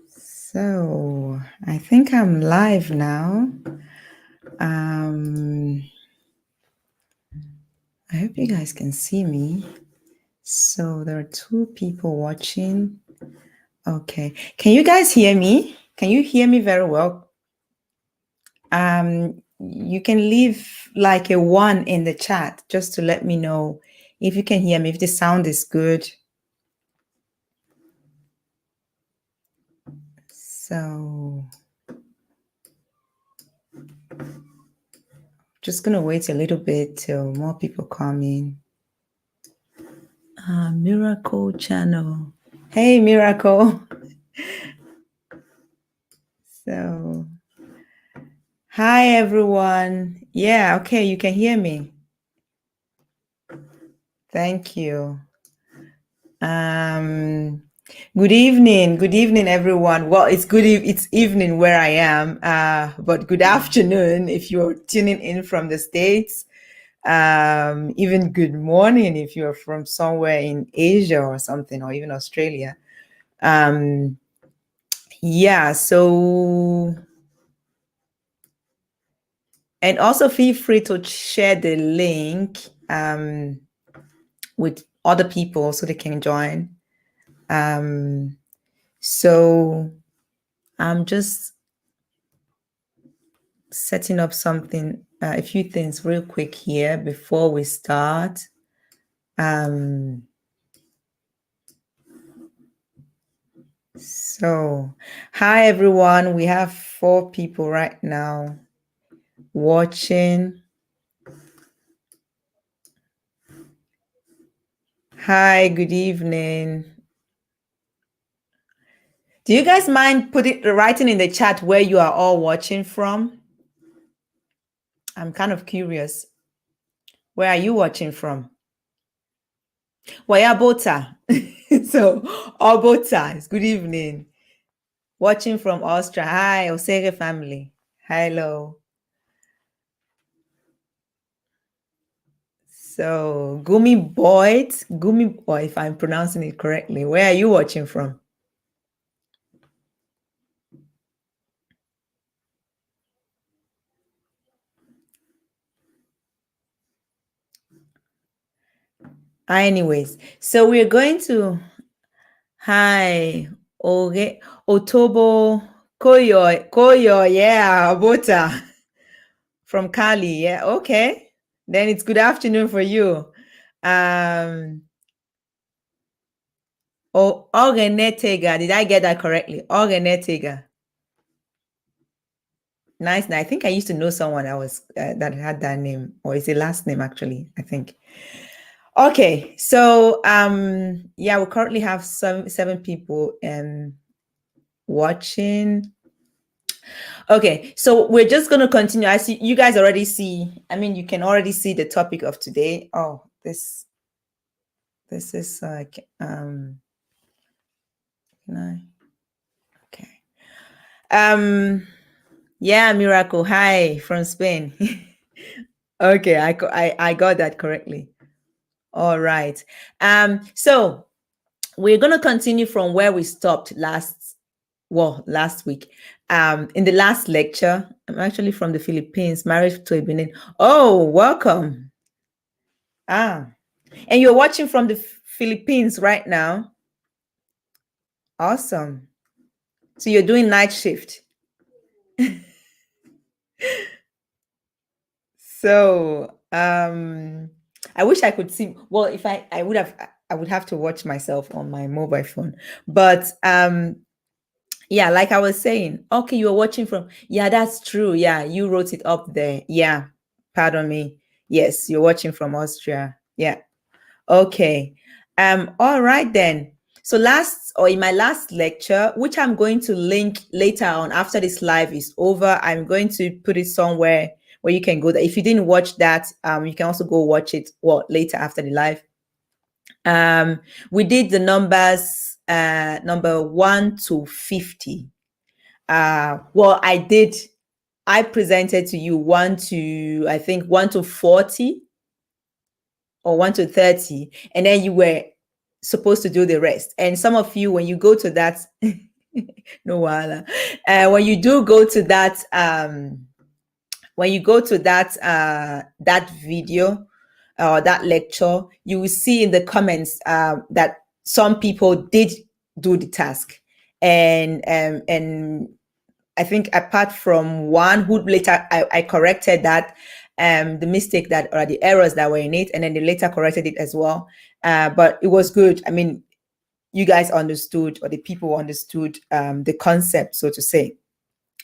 So I think I'm live now. I hope you guys can see me. So there are 2 people watching. Okay. Can you guys hear me? Can you hear me very well? You can leave like a 1 in the chat just to let me know if you can hear me, if the sound is good. So just gonna wait a little bit till more people come in. Miracle Channel. Hey, Miracle. So, hi everyone. Yeah, okay, you can hear me. Thank you. Good evening, everyone. Well, it's evening where I am, but good afternoon if you're tuning in from the States. Even good morning if you're from somewhere in Asia or something, or even Australia. Yeah, so, and also feel free to share the link with other people so they can join. So I'm just setting up something, a few things real quick here before we start. So, hi everyone. We have 4 people right now watching. Hi, good evening. Do you guys mind writing in the chat where you are all watching from? I'm kind of curious. Where are you watching from? Wayabota. So, Obota. It's good evening. Watching from Austria. Hi, Osege family. Hello. So, Gumi Boyd, if I'm pronouncing it correctly, where are you watching from? Anyways, so we're going to, hi, Otobo Koyo, yeah, Obota from Cali, yeah, okay. Then it's good afternoon for you. Ogenetega, did I get that correctly? Ogenetega. Nice. I think I used to know someone that had that name, or is it last name actually? I think. Okay, so yeah, we currently have 7 people watching. Okay, so we're just going to continue. I see you guys already see. I mean, you can already see the topic of today. Oh, this is like okay. Yeah, Miracle. Hi from Spain. Okay, I got that correctly. All right. So we're going to continue from where we stopped last week. In the last lecture, I'm actually from the Philippines, married to a Benin. Oh, welcome. And you're watching from the Philippines right now. Awesome. So you're doing night shift. So I wish I could see. Well, if I would have to watch myself on my mobile phone. But yeah, like I was saying, okay, you're watching from, yeah, that's true. Yeah, you wrote it up there. Yeah, pardon me. Yes, you're watching from Austria. Yeah. Okay. All right then. So in my last lecture, which I'm going to link later on after this live is over, I'm going to put it somewhere where you can go there. If you didn't watch that, you can also go watch it later after the live. We did the numbers number 1 to 50. I presented to you 1 to 40 or 1 to 30, and then you were supposed to do the rest. And some of you, when you go to that No wala. When you do go to that when you go to that video or that lecture, you will see in the comments that some people did do the task, and I think apart from one who later I corrected that the mistake that or the errors that were in it, and then they later corrected it as well. But it was good. I mean, you guys understood, or the people understood the concept, so to say.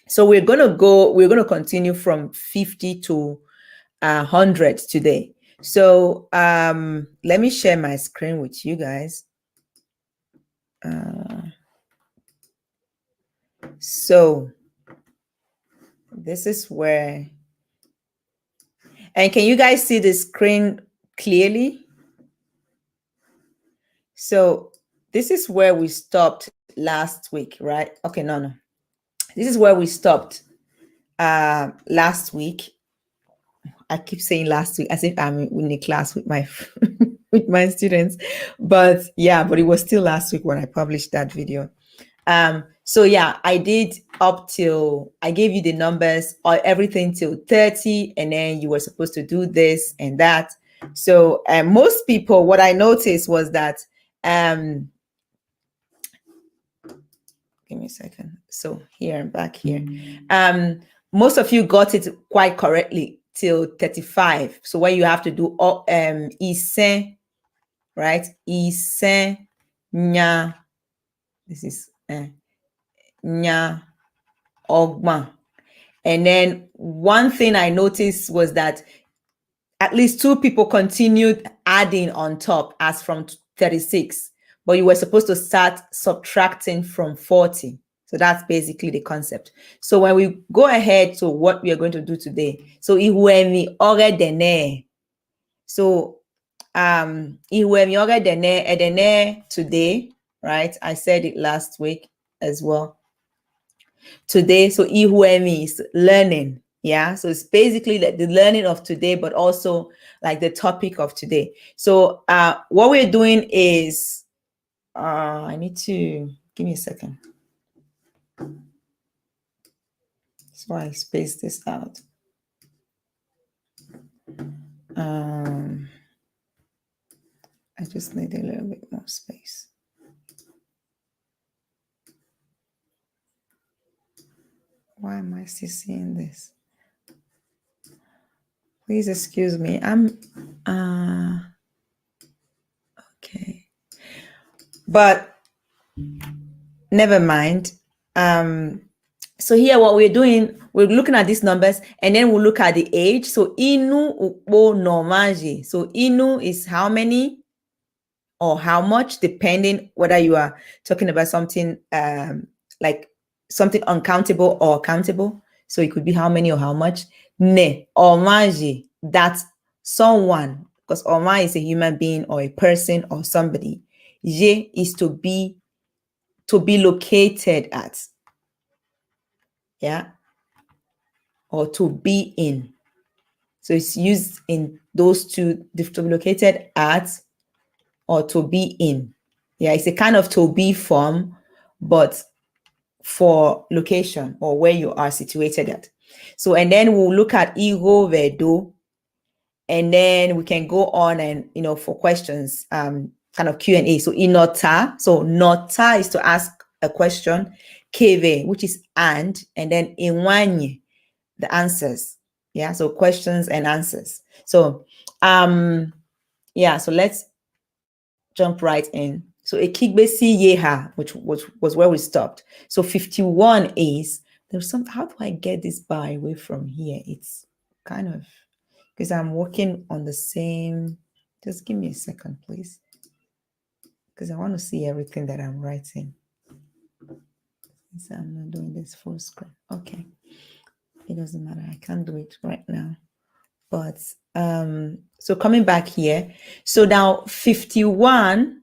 So we're gonna continue from 50 to 100 today. So let me share my screen with you guys. So this is where, and can you guys see the screen clearly? So this is where we stopped last week, right? Okay, no. This is where we stopped last week. I keep saying last week as if I'm in a class with my with my students, but yeah, but it was still last week when I published that video. So yeah, I did up till I gave you the numbers or everything till 30, and then you were supposed to do this and that. So most people, what I noticed was that give me a second. So here and back here. Most of you got it quite correctly till 35. So what you have to do isen, right? Isen nya. This is nya ogma. And then one thing I noticed was that at least 2 people continued adding on top as from 36, but you were supposed to start subtracting from 40. So that's basically the concept. So when we go ahead to what we are going to do today, so ihuemi oredene. So ihuemi oredene edene today, right? I said it last week as well. Today, so ihuemi is learning. Yeah, so it's basically like the learning of today, but also like the topic of today. So what we're doing is I need to give me a second. So I space this out. I just need a little bit more space. Why am I still seeing this? Please excuse me. I'm okay. But never mind. So here what we're doing, we're looking at these numbers and then we'll look at the age. So inu ukpo normaji. So inu is how many or how much, depending whether you are talking about something like something uncountable or countable. So it could be how many or how much. Ne omaji, that's someone, because oma is a human being or a person or somebody. Je is to be located at. Yeah, or to be in. So it's used in those two, to be located at or to be in. Yeah, it's a kind of to be form, but for location or where you are situated at. So, and then we'll look at iho vedo, and then we can go on and, for questions, kind of Q&A. So inota, so nota is to ask a question, keve, which is and then inwanye, the answers. Yeah, so questions and answers. So yeah, so let's jump right in. So ekigbesi yeha, which was where we stopped. So 51 is, there's some, how do I get this bar away from here? It's kind of, because I'm working on the same, just give me a second, please. Because I want to see everything that I'm writing. So I'm not doing this full screen. Okay. It doesn't matter. I can't do it right now. But so coming back here, so now 51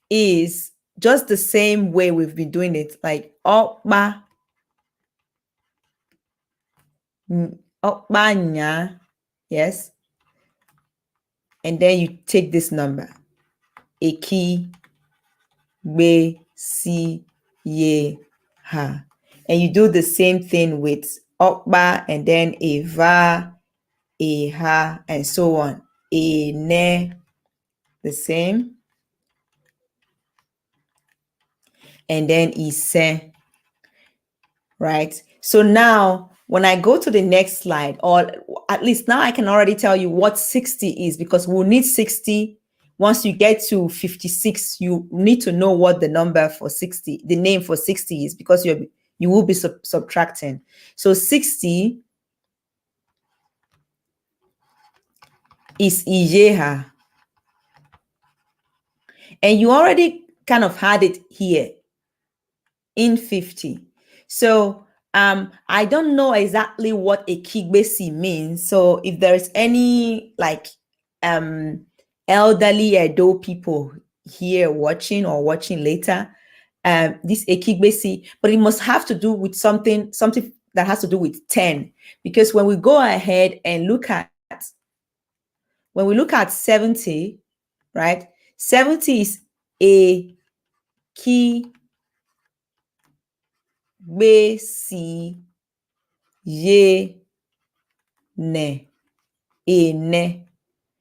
is just the same way we've been doing it, like okpa nya, yes, and then you take this number eki be, si, ye, ha. And you do the same thing with okba and then eva, ha, and so on. Ne, the same. And then ise, right? So now when I go to the next slide, or at least now I can already tell you what 60 is, because we'll need 60. Once you get to 56, you need to know what the number for 60, the name for 60 is, because you will be subtracting. So 60 is ijeha. And you already kind of had it here in 50. So I don't know exactly what a kigbesi means. So if there's any like elderly Edo people here watching or watching later, this ekigbesi, but it must have to do with something that has to do with 10. Because when we go ahead and look at 70, right? 70 is a kigbesi ye ne, ne.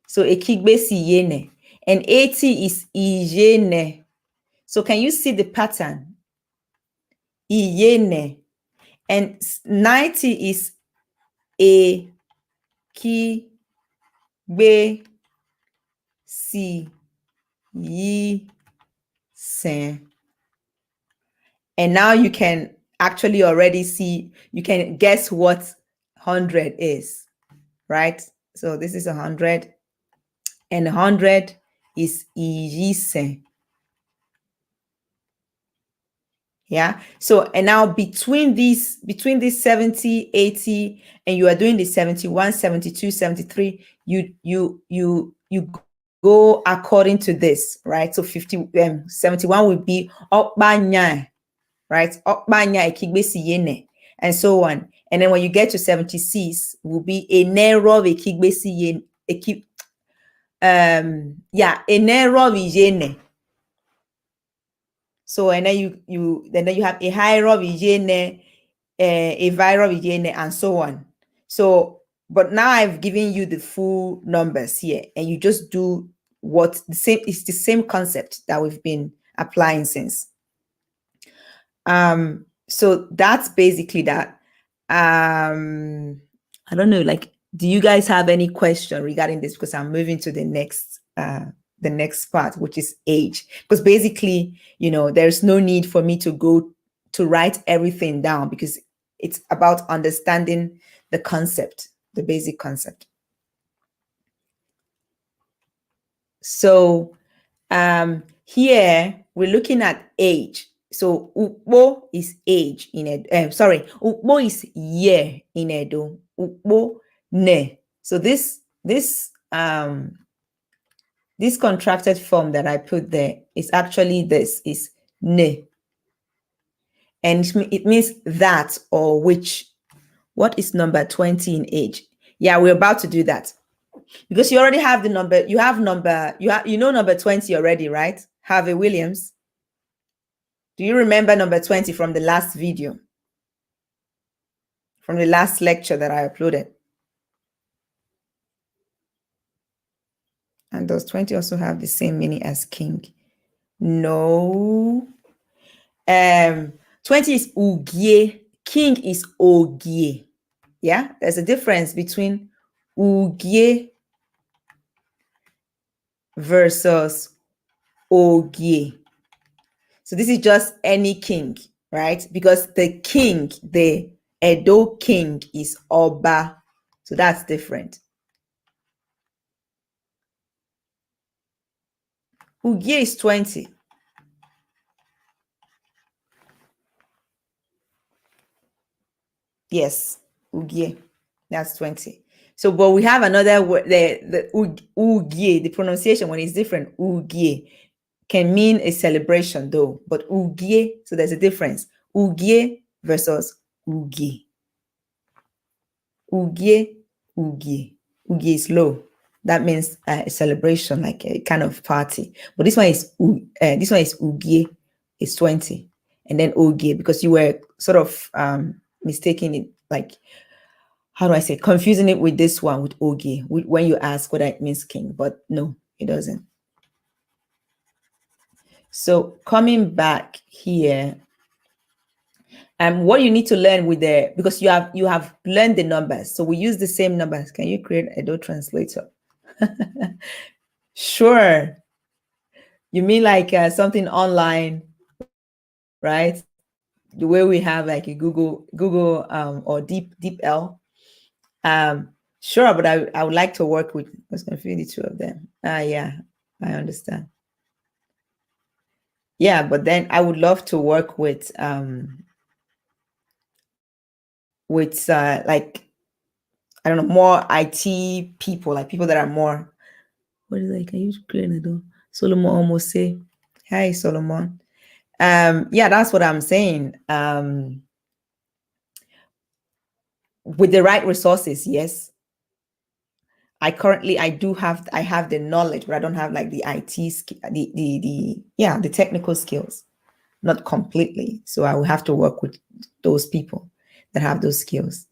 So ekigbesi ye ne. And 80 is ije ne. So can you see the pattern? Iye ne. And 90 is e ki gbe si yi sen. And now you can actually already see, you can guess what 100 is, right? So this is 100, and 100 is iyi sen. Yeah. So, and now between these 70, 80, and you are doing the 71, 72, 73, you go according to this, right? So 71 would be okbanya, right? Okbanya ekigbesi yene, and so on. And then when you get to 76, will be a nero ekigbesi yene, enero yene. So, and then you have a higher hygiene, a viral hygiene, and so on. So, but now I've given you the full numbers here, and you just do what the same. It's the same concept that we've been applying since. So that's basically that. I don't know, like, do you guys have any question regarding this? Because I'm moving to the next part, which is age. Because basically, there's no need for me to go to write everything down, because it's about understanding the concept, the basic concept. So here we're looking at age. So ukbo is age in Edo. Ukbo is year in Edo. Ukbo ne. So this contracted form that I put there is actually this, is ne. And it means that or which. What is number 20 in age? Yeah, we're about to do that. Because you already have the number, you know number 20 already, right? Harvey Williams. Do you remember number 20 from the last video? From the last lecture that I uploaded? And does 20 also have the same meaning as king? No. 20 is ugie. King is ogie. Yeah, there's a difference between ugie versus ogie. So this is just any king, right? Because the king, the Edo king, is Oba. So that's different. Ugie is 20. Yes, Ugie. That's 20. So, but we have another word, the Ugie, the pronunciation when it's different. Ugie can mean a celebration though, but Ugie, so there's a difference. Ugie versus Ugie. Ugie, Ugie. Ugie is low. That means a celebration, like a kind of party. But this one is ugie, is 20, and then ogie, because you were sort of mistaking it, like, how do I say, confusing it with this one, with ogie, when you ask whether it means king, but no, it doesn't. So coming back here, what you need to learn with because you have learned the numbers, so we use the same numbers. Can you create Edo translator? Sure. You mean like something online, right? The way we have like a Google or DeepL. Sure, but I would like to work with. I was confusing the two of them. Yeah, I understand. Yeah, but then I would love to work with like, I don't know, more IT people, like people that are more. What is that? Can you create Edo? Solomon almost say, hi Solomon. Yeah, that's what I'm saying. With the right resources, yes. I have the knowledge, but I don't have like the the technical skills, not completely. So I will have to work with those people that have those skills.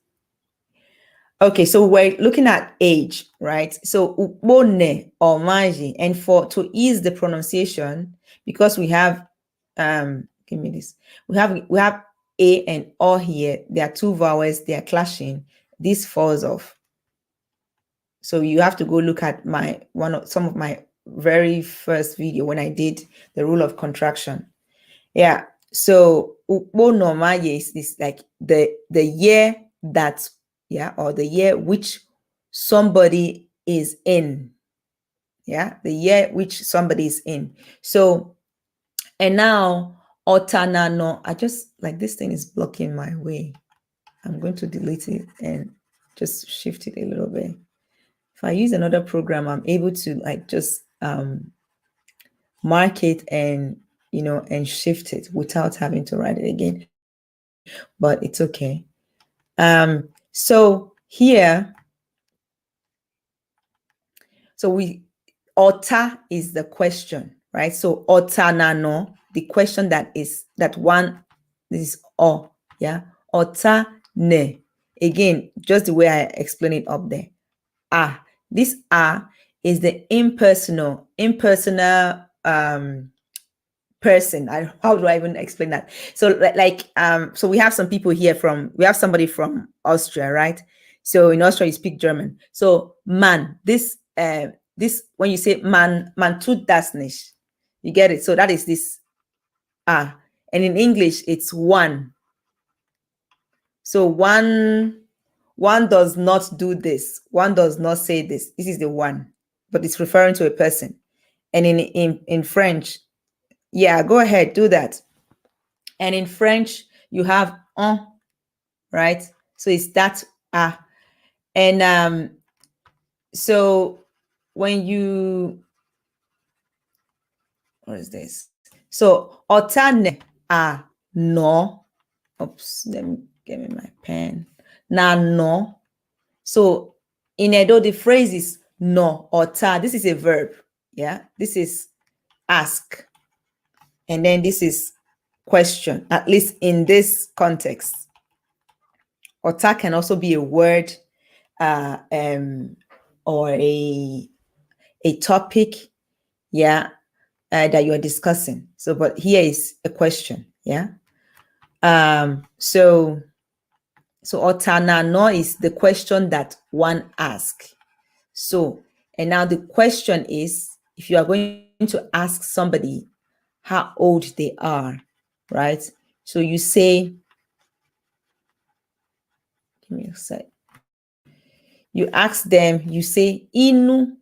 Okay, so we're looking at age, right? So ukbone or maji, and to ease the pronunciation, because we have give me this. We have a and o here. There are two vowels, they are clashing. This falls off. So you have to go look at some of my very first video when I did the rule of contraction. Yeah. So ukbo normaye is like the year that, yeah, or the year which somebody is in. Yeah, the year which somebody is in. So, and now otanano, I just like, this thing is blocking my way. I'm going to delete it and just shift it a little bit. If I use another program, I'm able to like just mark it and, and shift it without having to write it again. But it's okay. So here, ota is the question, right? So ota nano, the question that one, this is o, yeah? Ota ne. Again, just the way I explain it up there. This is the impersonal person. How do I even explain that? So so we have some people here we have somebody from Austria, right? So in Austria you speak German. So man, this when you say man tut das nicht, you get it? So that is this and in English it's one. So one does not do this, one does not say this. This is the one, but it's referring to a person. And in French, yeah, go ahead, do that. And in French, you have un, right? So it's that and so when you, what is this? So otane no. Oops, let me get me my pen. Na no. So in Edo, the phrase is no ota. This is a verb. Yeah, this is ask. And then this is question, at least in this context. Ota can also be a word or a topic, yeah, that you are discussing. So, but here is a question, yeah. So otana no is the question that one asks. So, and now the question is, if you are going to ask somebody how old they are, right? So you say, give me a sec. You ask them, you say inu.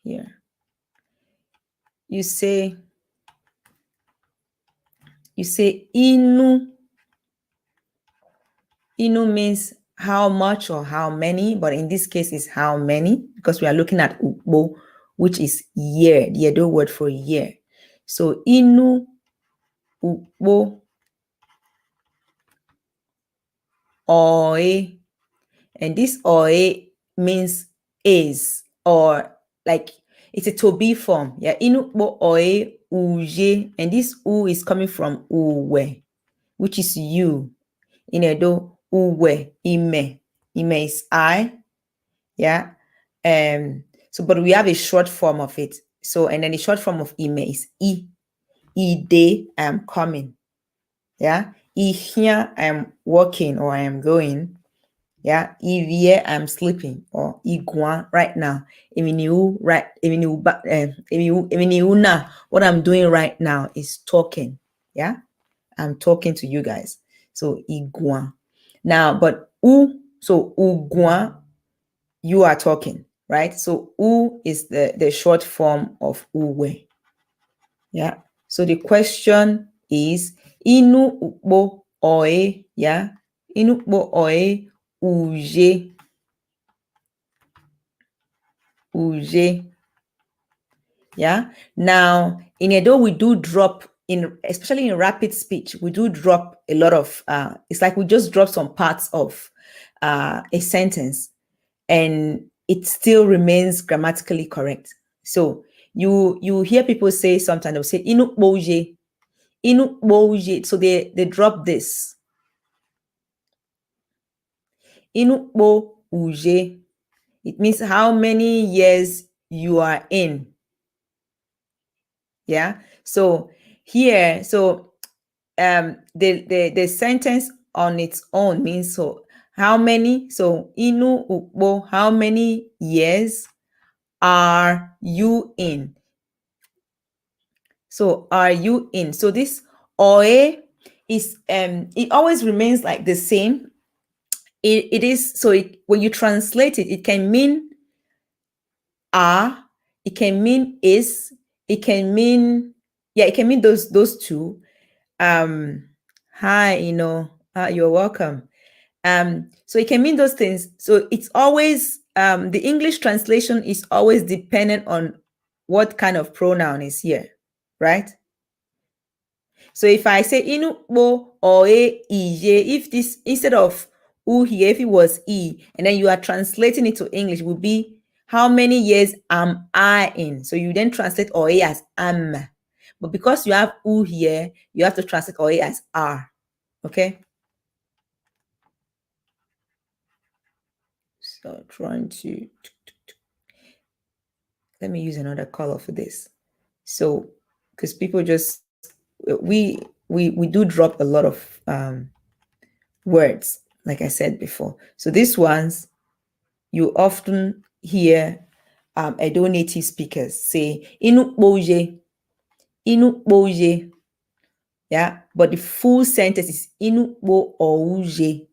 Here. You say inu. Inu means how much or how many, but in this case is how many, because we are looking at ukbo, which is year, the Edo word for year. So inu ukbo oe, and this oe means is, or like it's a to be form. Yeah, inukbo oe uje, and this u is coming from uwe, which is you. In Edo, uwe, ime. Ime is I. Yeah. So but we have a short form of it. So, and then the short form of ime is I. Ide, I am coming. Yeah. Here I am walking or I am going. Yeah. Ivie, I'm sleeping, or igua right now. Eminiu, right? Eminiu na. What I'm doing right now is talking. Yeah. I'm talking to you guys. So igua. Now, but so ugua, you are talking, right? So u is the short form of uwe. Yeah. So the question is inu ukbo oe, yeah? Inu ukbo oe uje. Uje. Yeah. Now in Edo, we do drop in, especially in rapid speech, we do drop a lot of it's like we just drop some parts of a sentence and it still remains grammatically correct. So you hear people say sometimes, they'll say inu boje, inu boje. So they drop this. Inu bo uje. It means how many years you are in. Yeah. So here, so the sentence on its own means, so how many, so inu ukbo, how many years are you in? So are you in? So this oe is it always remains like the same. It is, so when you translate it, it can mean are, it can mean is, it can mean, yeah, it can mean those two. Hi, you're welcome. So it can mean those things. So it's always the English translation is always dependent on what kind of pronoun is here, right? So if I say inukbo or ije, if this, instead of u here, if it was e, and then you are translating it to English, would be how many years am I in? So you then translate oe as am. But because you have u here, you have to translate oe as are. Okay. So trying to, let me use another color for this. So, because people just, we do drop a lot of words, like I said before. So these ones, you often hear Edo native speakers say, inukboje, inukboje. Yeah, but the full sentence is inukbo ouje.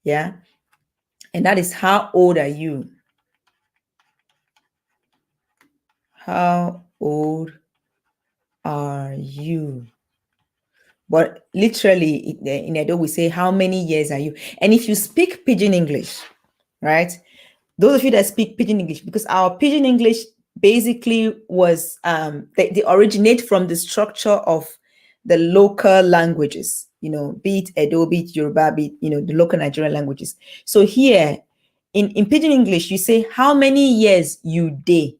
Yeah, and that is how old are you? How old are you? But literally in Edo, we say, how many years are you? And if you speak Pidgin English, right? Those of you that speak Pidgin English, because our Pidgin English basically was, they originate from the structure of the local languages, be it Edo, be it Yoruba, be it, the local Nigerian languages. So here in Pidgin English, you say, how many years you day?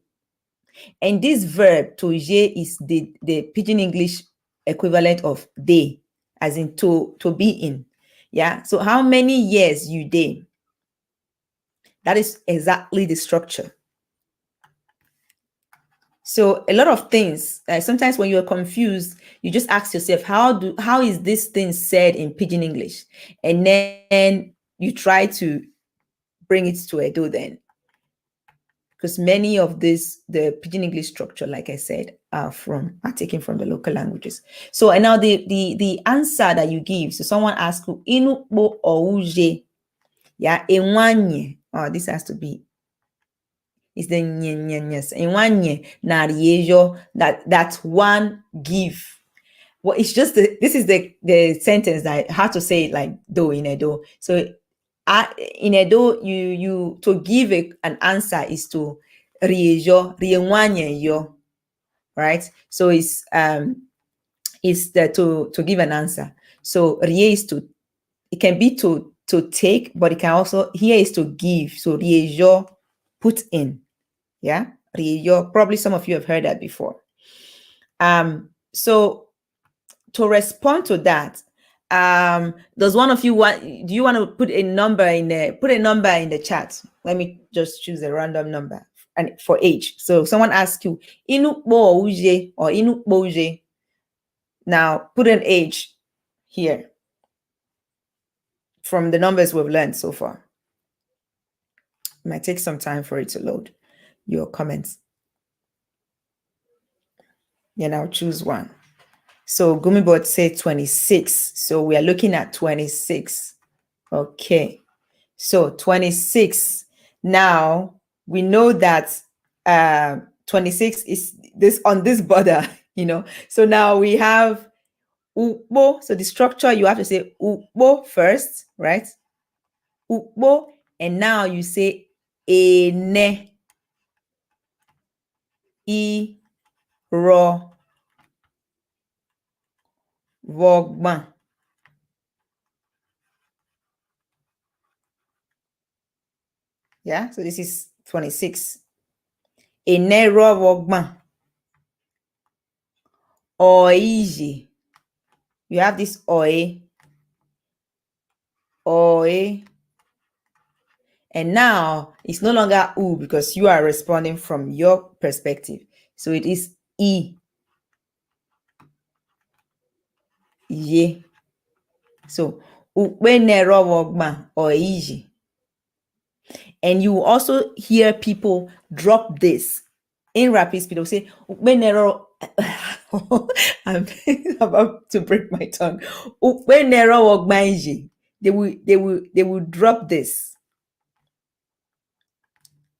And this verb to je is the Pidgin English equivalent of day, as in to be in. Yeah. So how many years you day? That is exactly the structure. So a lot of things, sometimes when you're confused, you just ask yourself, how is this thing said in Pidgin English? And then you try to bring it to Edo then. Because many of the Pidgin English structure, like I said, are taken from the local languages. So, and now the answer that you give, so someone asks you, inukbo ouje, yeah, enwanye. Oh, this has to be, is the nyenyanyes. Enwanye nariejo, that one give. Well, it's just this is the sentence that I have to say it like do in Edo. So in Edo, you to give an answer is to riejo, rienwanye yo, right? So it's the to give an answer. So rie is to, it can be to to take, but it can also, here is to give. So riejo, put in. Yeah, riejo. Probably some of you have heard that before. So to respond to that, does one of you want, do you want to put a number in the chat? Let me just choose a random number and for age. So someone asks you inu bo uje or inu bo uje. Now put an age here from the numbers we've learned so far. It might take some time for it to load your comments. Yeah, now choose one. So Gumibot said 26. So we are looking at 26. Okay. So 26. Now we know that 26 is this on this border, So now we have ubo. So the structure, you have to say ubo first, right? Ubo. And now you say ene, I, ro, vogma. Yeah, so this is 26. Ene, ro, vogma. Oije. You have this oe. Oe. And now it's no longer u because you are responding from your perspective. So it is I. Ye. So ukbenero wogma or iji. And you also hear people drop this in rapid speed. They'll say ukbenero. I'm about to break my tongue. Ukbenero wogma iji. They will drop this.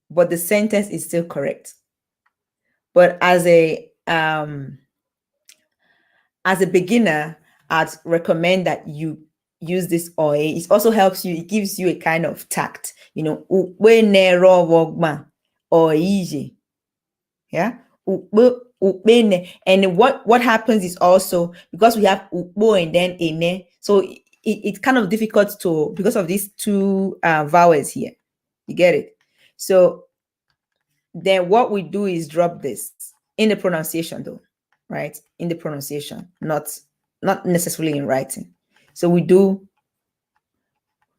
But the sentence is still correct. But as a beginner, I'd recommend that you use this oe. It also helps you, it gives you a kind of tact, or easy. Yeah. And what happens is also because we have ukbo and then ene, so it's kind of difficult to, because of these two vowels here. You get it? So then what we do is drop this in the pronunciation though, right? In the pronunciation, not necessarily in writing. So we do.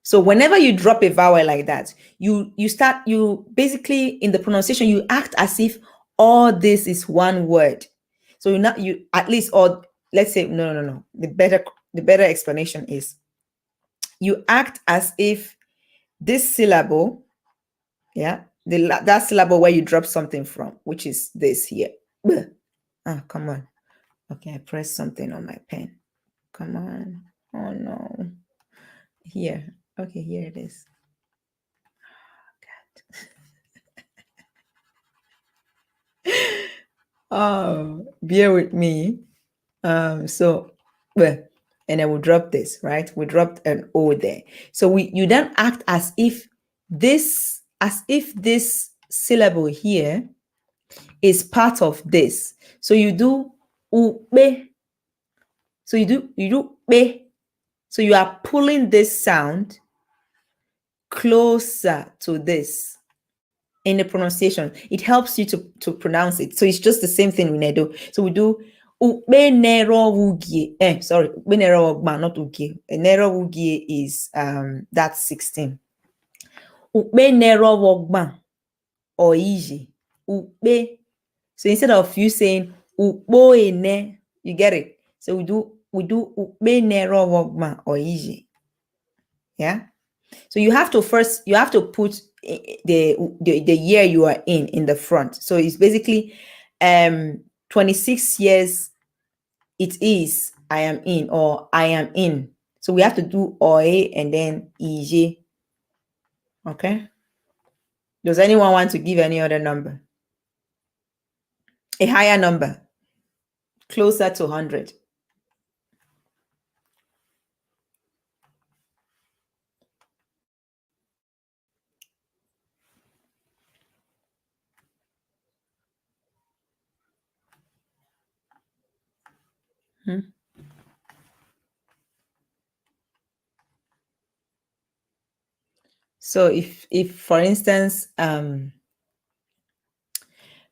So whenever you drop a vowel like that, you basically in the pronunciation, you act as if all this is one word. So you at least, or let's say, no. The better explanation is you act as if this syllable, yeah, that syllable where you drop something from, which is this here. Ah, come on. Okay, I pressed something on my pen. Come on. Oh no. Here. Okay, here it is. Oh, bear with me. So, well, and I will drop this, right? We dropped an O there. So you then act as if this syllable here is part of this. So you do ube. So you do be. So you are pulling this sound closer to this in the pronunciation. It helps you to pronounce it. So it's just the same thing we do. So we do ubenero wugie. Sorry, ubenero wogma, not ugie. Nero wugie is that's 16. Ubenero wogma or iji. Ube. So instead of you saying uboene, you get it. So we do ubenero wogma or iji. Yeah. So you have to put the year you are in the front. So it's basically 26 years it is I am in, or I am in. So we have to do oe and then ij. Okay. Does anyone want to give any other number? A higher number, closer to 100. So if for instance,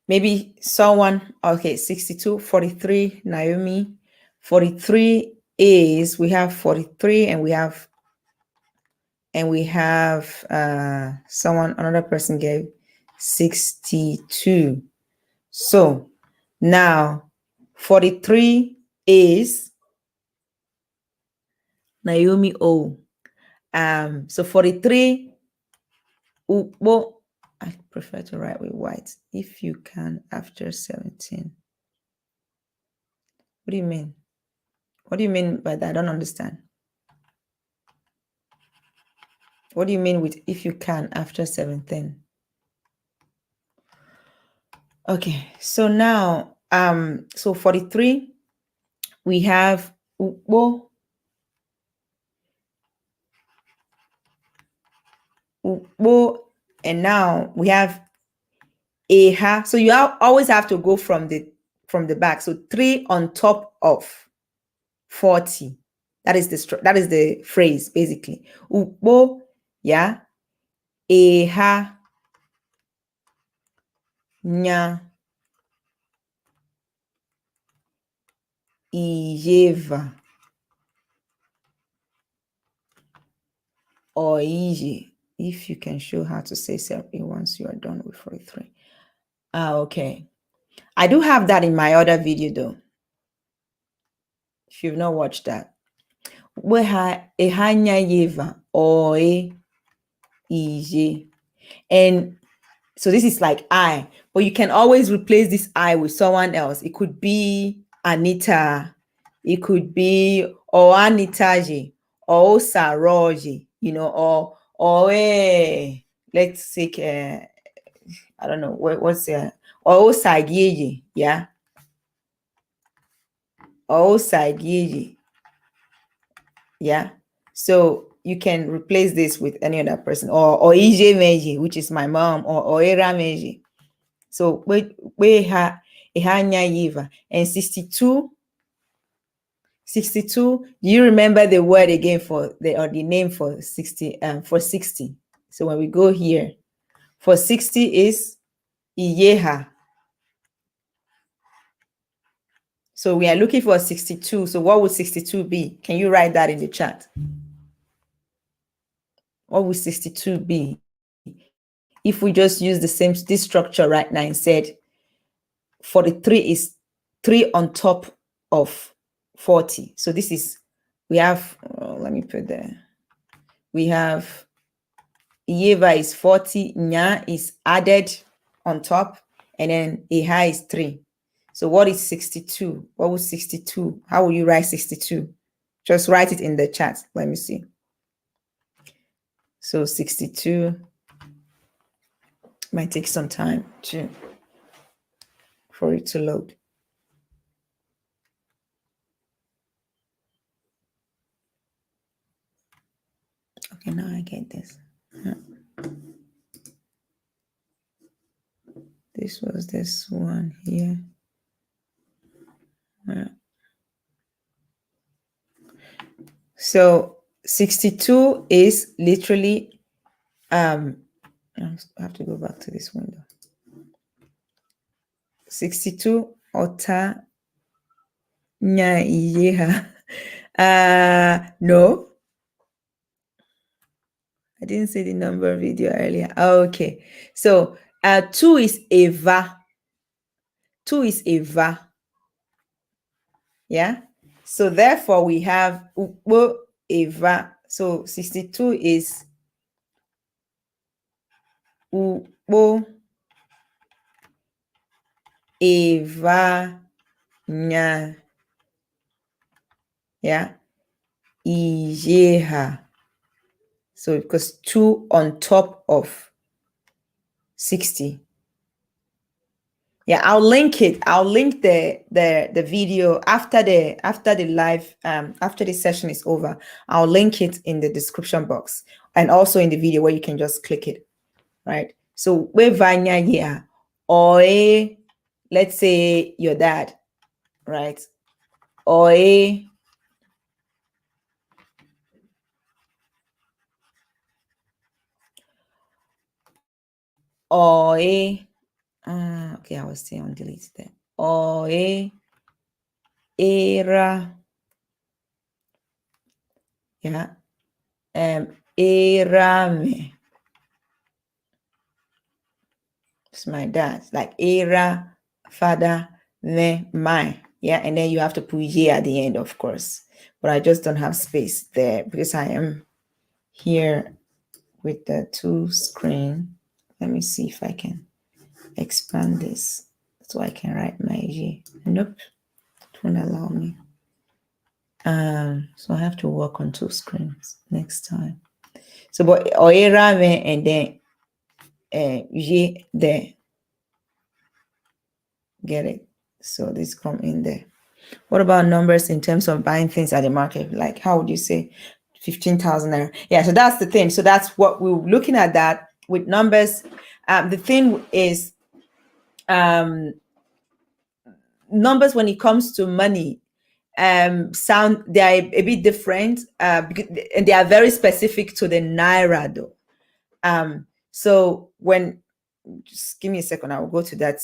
maybe someone, okay, 62, 43, Naomi, 43 is, we have 43 and we have someone, another person gave 62. So now 43 is Naomi O. So 43, well, I prefer to write with white. If you can, after 17. What do you mean? What do you mean by that? I don't understand. What do you mean with if you can after 17? Okay, so now, so 43, we have Ubo, and now we have Eha. So you always have to go from the back. So 3 on top of 40. That is the phrase basically. Ubo, yeah. Eha, nya, ijeva, or ije. If you can show how to say something once you are done with 43. Okay. I do have that in my other video though. If you've not watched that. Ehanya yeva or ije. And so this is like I, but you can always replace this I with someone else. It could be Anita, it could be or Anitaji, or Saroji, or let's take I don't know what's or Sagieji, yeah, or Sagieji, yeah. So you can replace this with any other person, or Ije Meji, which is my mom, or Era Meji. So we have Ehanya Yiva and 62. 62. Do you remember the word again for the name for 60? For 60. So when we go here, for 60 is Iyeha. So we are looking for 62. So what would 62 be? Can you write that in the chat? What would 62 be? If we just use this structure right now and said 43 is 3 on top of 40. So this is, we have, let me put there. We have Yeva is 40, Nya is added on top, and then Eha is 3. So what is 62? What was 62? How will you write 62? Just write it in the chat. Let me see. So 62 might take some time for it to load. Okay, now I get this. This was this one here. So 62 is literally, I have to go back to this window. 62 ota nya iyeha. No, I didn't see the number video earlier. Okay, so 2 is Eva. 2 is Eva. Yeah. So therefore we have Upo Eva. So 62 is Upo Eva nya. Yeah. Ijeha. So because 2 on top of 60. Yeah, I'll link it. I'll link the video after the live, after the session is over. I'll link it in the description box and also in the video where you can just click it. Right. So we vanya here, or let's say your dad, right? Or Oe. Okay, I was saying on delete there. Oe. Era. Yeah. Erame. It's my dad. Like era, father, me, my. Yeah, and then you have to put ye at the end, of course. But I just don't have space there because I am here with the two screen. Let me see if I can expand this so I can write my ye. Nope, it won't allow me. So I have to work on two screens next time. So, but oera me and then ye there. Get it? So this come in there. What about numbers in terms of buying things at the market? Like, how would you say 15,000 naira? Yeah, so that's the thing. So that's what we're looking at that with numbers. The thing is, numbers when it comes to money sound they are a bit different and they are very specific to the naira though. So when just give me a second, I will go to that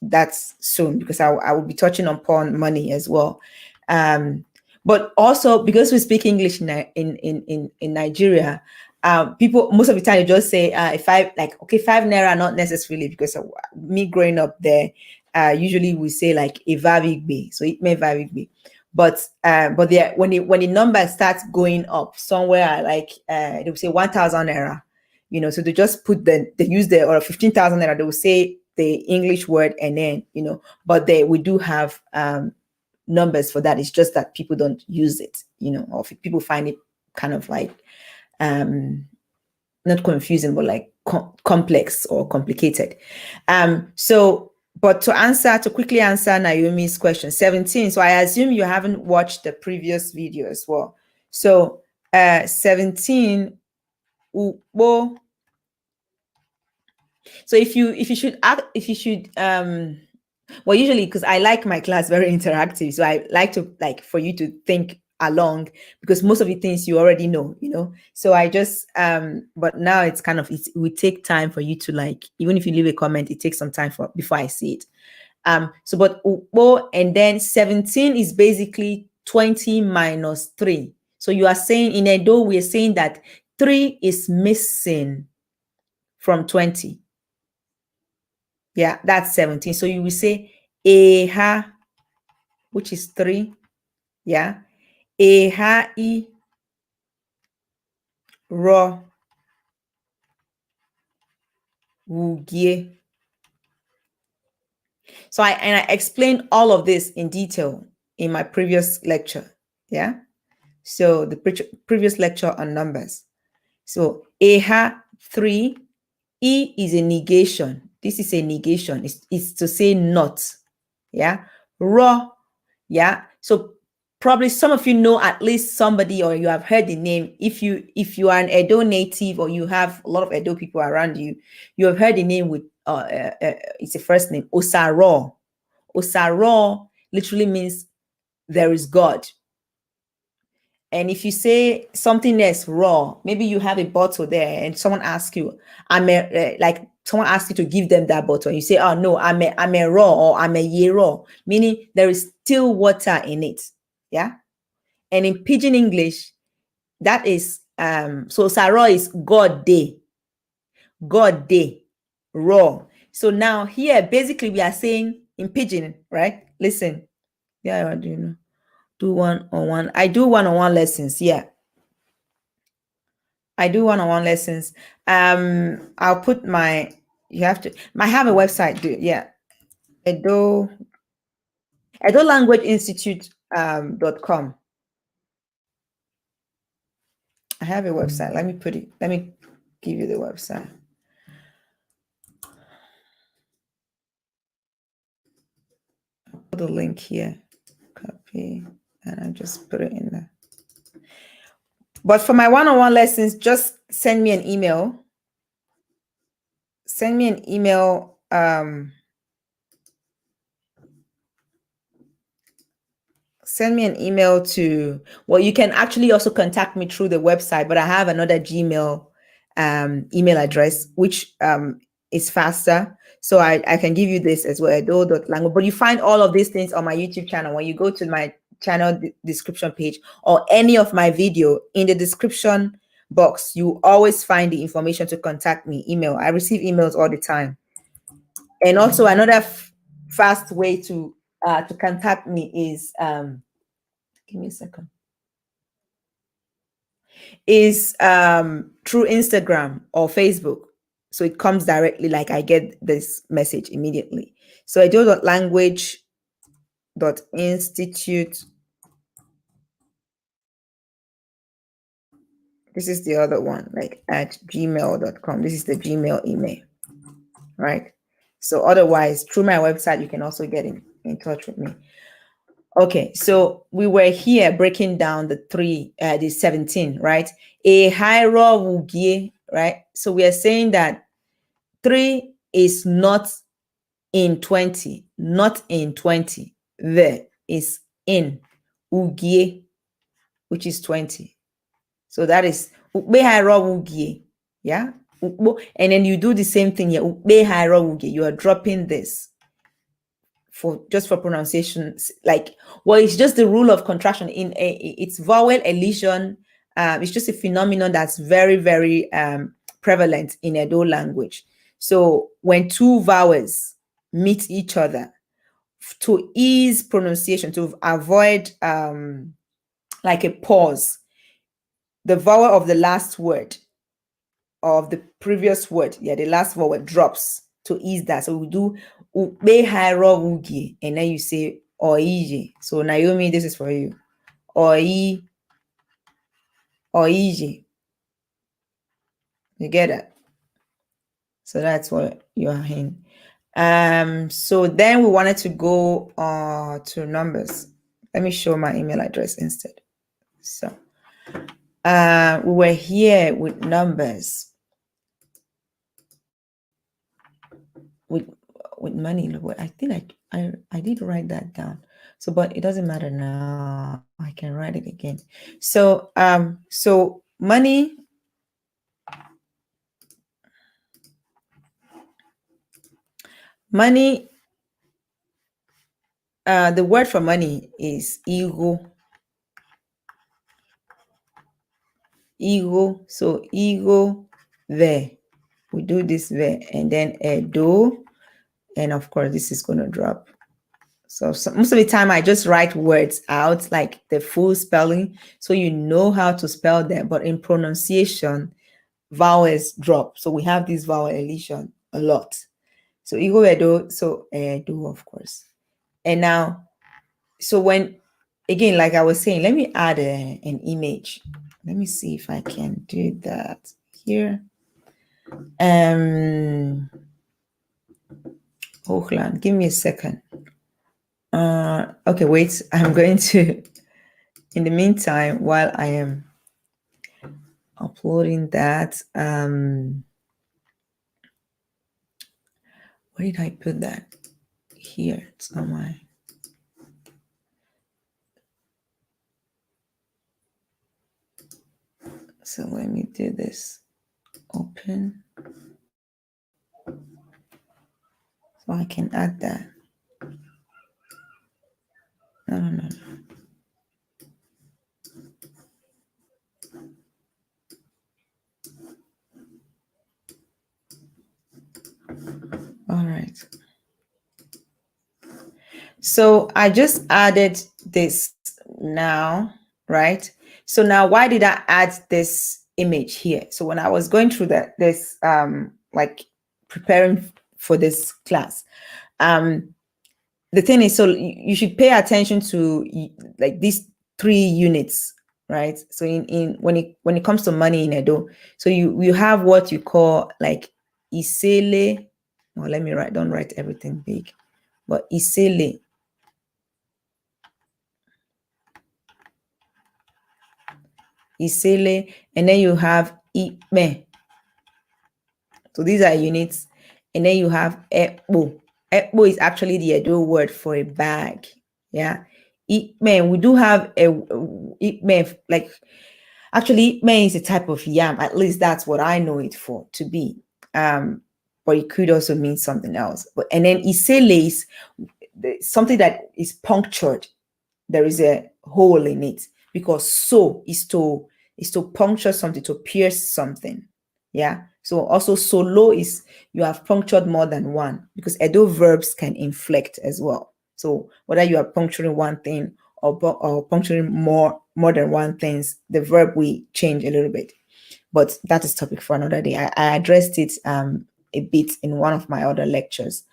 that's soon because I will be touching upon money as well. But also because we speak English in Nigeria, people most of the time you just say if I like okay 5 naira, not necessarily because of me growing up there. Usually we say like a vavigbe, so it may vavigbe. But there when the number starts going up somewhere like they will say 1,000 naira, so they just put they use the or 15,000 naira, they will say the English word and then but we do have numbers for that. It's just that people don't use it, or people find it kind of like not confusing but like complex or complicated. So but to quickly answer Naomi's question, 17. So I assume you haven't watched the previous video as well. So 17 ubo. So if you should well usually because I like my class very interactive, so I like to like for you to think along because most of the things you already know, so I just but now it's kind of it will take time for you to like, even if you leave a comment, it takes some time for before I see it. So but Upo, and then 17 is basically 20 minus 3. So you are saying in Edo we're saying that 3 is missing from 20. Yeah, that's 17. So you will say eha, which is 3. Yeah. Eha I ro wugie. So I explained all of this in detail in my previous lecture. Yeah. So the previous lecture on numbers. So eha 3, I is a negation. This is a negation. It's to say not. Yeah. Ro. Yeah. So probably some of you know at least somebody or you have heard the name. If you are an Edo native or you have a lot of Edo people around you, you have heard the name with it's a first name, Osaro. Osaro literally means there is God. And if you say something that's raw, maybe you have a bottle there and someone asks you, like someone asks you to give them that bottle. And you say, oh no, I'm a raw or I'm a ye raw, meaning there is still water in it. Yeah. And in Pidgin English, that is, so Saro is God day, raw. So now here, basically we are saying in Pidgin, right? Listen. Yeah, I do know. Do one-on-one. I do one-on-one lessons. Yeah. I do one-on-one lessons. I'll put you have to, I have a website, yeah. Edo Language Institute .com. I have a website. Let me give you the website. I'll put the link here. Copy, and I just put it in there. But for my one-on-one lessons, just send me an email. Send me an email. Send me an email to, well, you can actually also contact me through the website, but I have another Gmail email address, which is faster. So I can give you this as well, edo.language. But you find all of these things on my YouTube channel. When you go to my channel description page or any of my video, in the description box, you always find the information to contact me. Email. I receive emails all the time. And also another fast way to contact me is give me a second, is through Instagram or Facebook. So it comes directly, like I get this message immediately. So edo.language.institute. This is the other one, like at gmail.com. This is the Gmail email, right? So otherwise, through my website, you can also get in touch with me. Okay, so we were here breaking down the 17, right? A hierarchy, right? So we are saying that 3 is not in 20, not in 20. There is in ugie, which is 20. So that is ukbe hierarchy, yeah? And then you do the same thing here. Ukbe hierarchy, you are dropping this for pronunciation, like, well, it's just the rule of contraction in it's vowel elision. It's just a phenomenon that's very, very prevalent in Edo language. So when two vowels meet each other, to ease pronunciation, to avoid like a pause, the vowel of the last word of the previous word, the last vowel drops to ease that. So we do ube hairo ugi, and then you say oije. So Naomi, this is for you. Oije. You get that? So that's what you're in. So then we wanted to go to numbers. Let me show my email address instead. So we were here with numbers. With money. I think I did write that down. So, but it doesn't matter now. I can write it again. So so money, the word for money is ego. So ego there. We do this there, and then edo, and of course this is going to drop. So most of the time I just write words out, like the full spelling, so you know how to spell them. But in pronunciation, vowels drop. So we have this vowel elision a lot. So ego edo, so edo, of course. And now, so when, again, like I was saying, let me add an image. Let me see if I can do that here. Hochland, give me a second. Okay, wait, I'm going to, in the meantime, while I am uploading that, where did I put that? Here, it's not my, so let me do this, open, so I can add that. No. All right. So I just added this now, right? So now, why did I add this image here? So when I was going through this like preparing for this class, the thing is, so you should pay attention to like these 3 units, right? So in when it comes to money in Edo, so you have what you call like isele. Well, let me don't write everything big, but isele. Isele, and then you have ime. So these are units, and then you have ekpo. Ekpo is actually the Edo word for a bag. Yeah, ime. We do have a ime, like Actually, Ikme is a type of yam. At least that's what I know it for to be. But it could also mean something else. And then Isele is something that is punctured. There is a hole in it, because so is to puncture something, to pierce something. Yeah. So also solo is you have punctured more than one, because Edo verbs can inflect as well. So whether you are puncturing one thing or puncturing more than one things, the verb will change a little bit. But that is topic for another day. I addressed it a bit in one of my other lectures.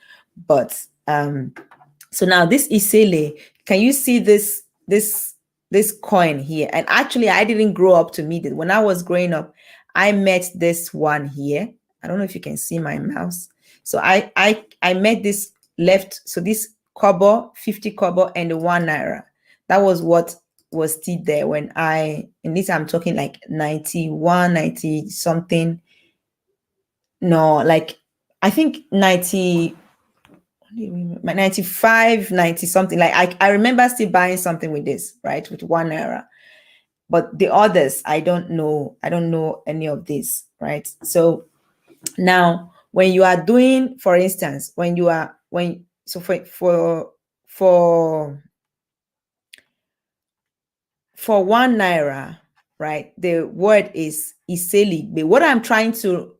But so now this Isele, can you see this coin here? And actually, I didn't grow up to meet it. When I was growing up, I met this one here. I don't know if you can see my mouse. So I met this left. So this kobo, 50 kobo, and the 1 naira. That was what was still there when in this I'm talking like 91, 90 something. No, like I think 95, 90 something. Like I remember still buying something with this, right? With 1 naira. But the others, I don't know any of this, right? So now when you are doing, for instance, for 1 naira, right? The word is Iseli. But what I'm trying to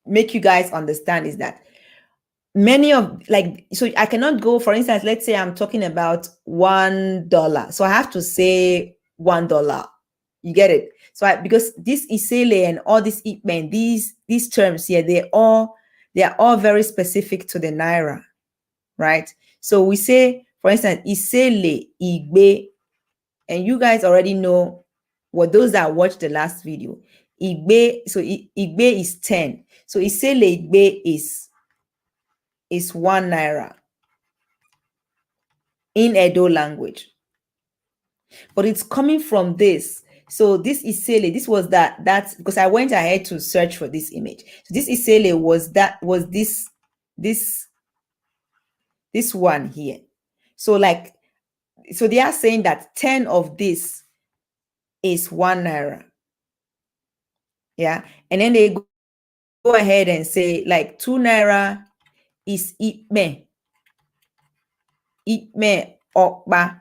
make you guys understand is that many of, like, so I cannot go, for instance, let's say I'm talking about $1. So I have to say $1. You get it? So because this Isele and all this Ipmen, these terms here, they are all very specific to the Naira, right? So we say, for instance, Isele, Igbe, and you guys already know what those that watched the last video. Igbe, so Igbe is 10. So Isele Igbe is 1 naira in Edo language. But it's coming from this. So this Isele, this was that's because I went ahead to search for this image. So this Isele was this one here. So so they are saying that 10 of this is 1 naira. Yeah. And then they go ahead and say like 2 naira is Ipme Okba.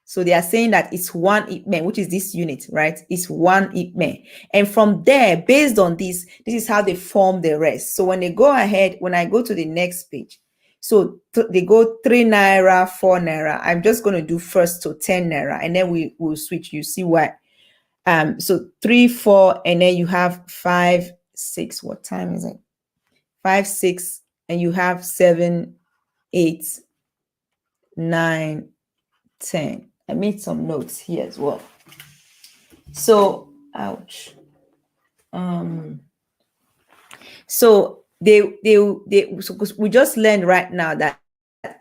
So they are saying that it's 1 Ipme, which is this unit, right? It's 1 Ipme. And from there, based on this is how they form the rest. So when they go ahead, when I go to the next page, so they go 3 naira, 4 naira. I'm just going to do first to 10 naira, and then we will switch. You see why? So 3, 4, and then you have 5, 6. What time is it? 5, 6, and you have 7, 8, 9, 10. I made some notes here as well. So, ouch. So so we just learned right now that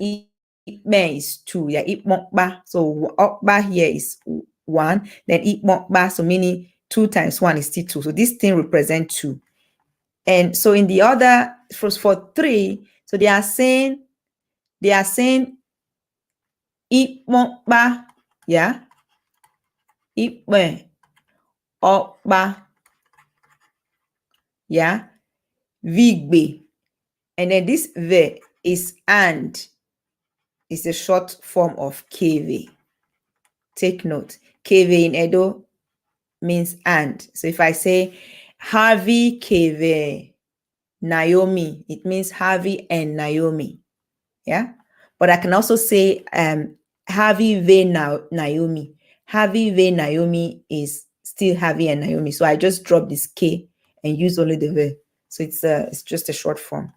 Ipme is 2. Yeah, Ipmokba. So Okba here is 1. Then Ipmokba, so meaning 2 times 1 is still 2. So this thing represents 2. And so in the other, for 3, so they are saying Ipmokba, yeah, Ipme Okba, yeah, Vigbe. And then this V is and. It's a short form of KV. Take note. KV in Edo means and. So if I say Harvey KV Naomi, it means Harvey and Naomi. Yeah. But I can also say Harvey V Naomi. Harvey V Naomi is still Harvey and Naomi. So I just drop this K and use only the V. So it's just a short form.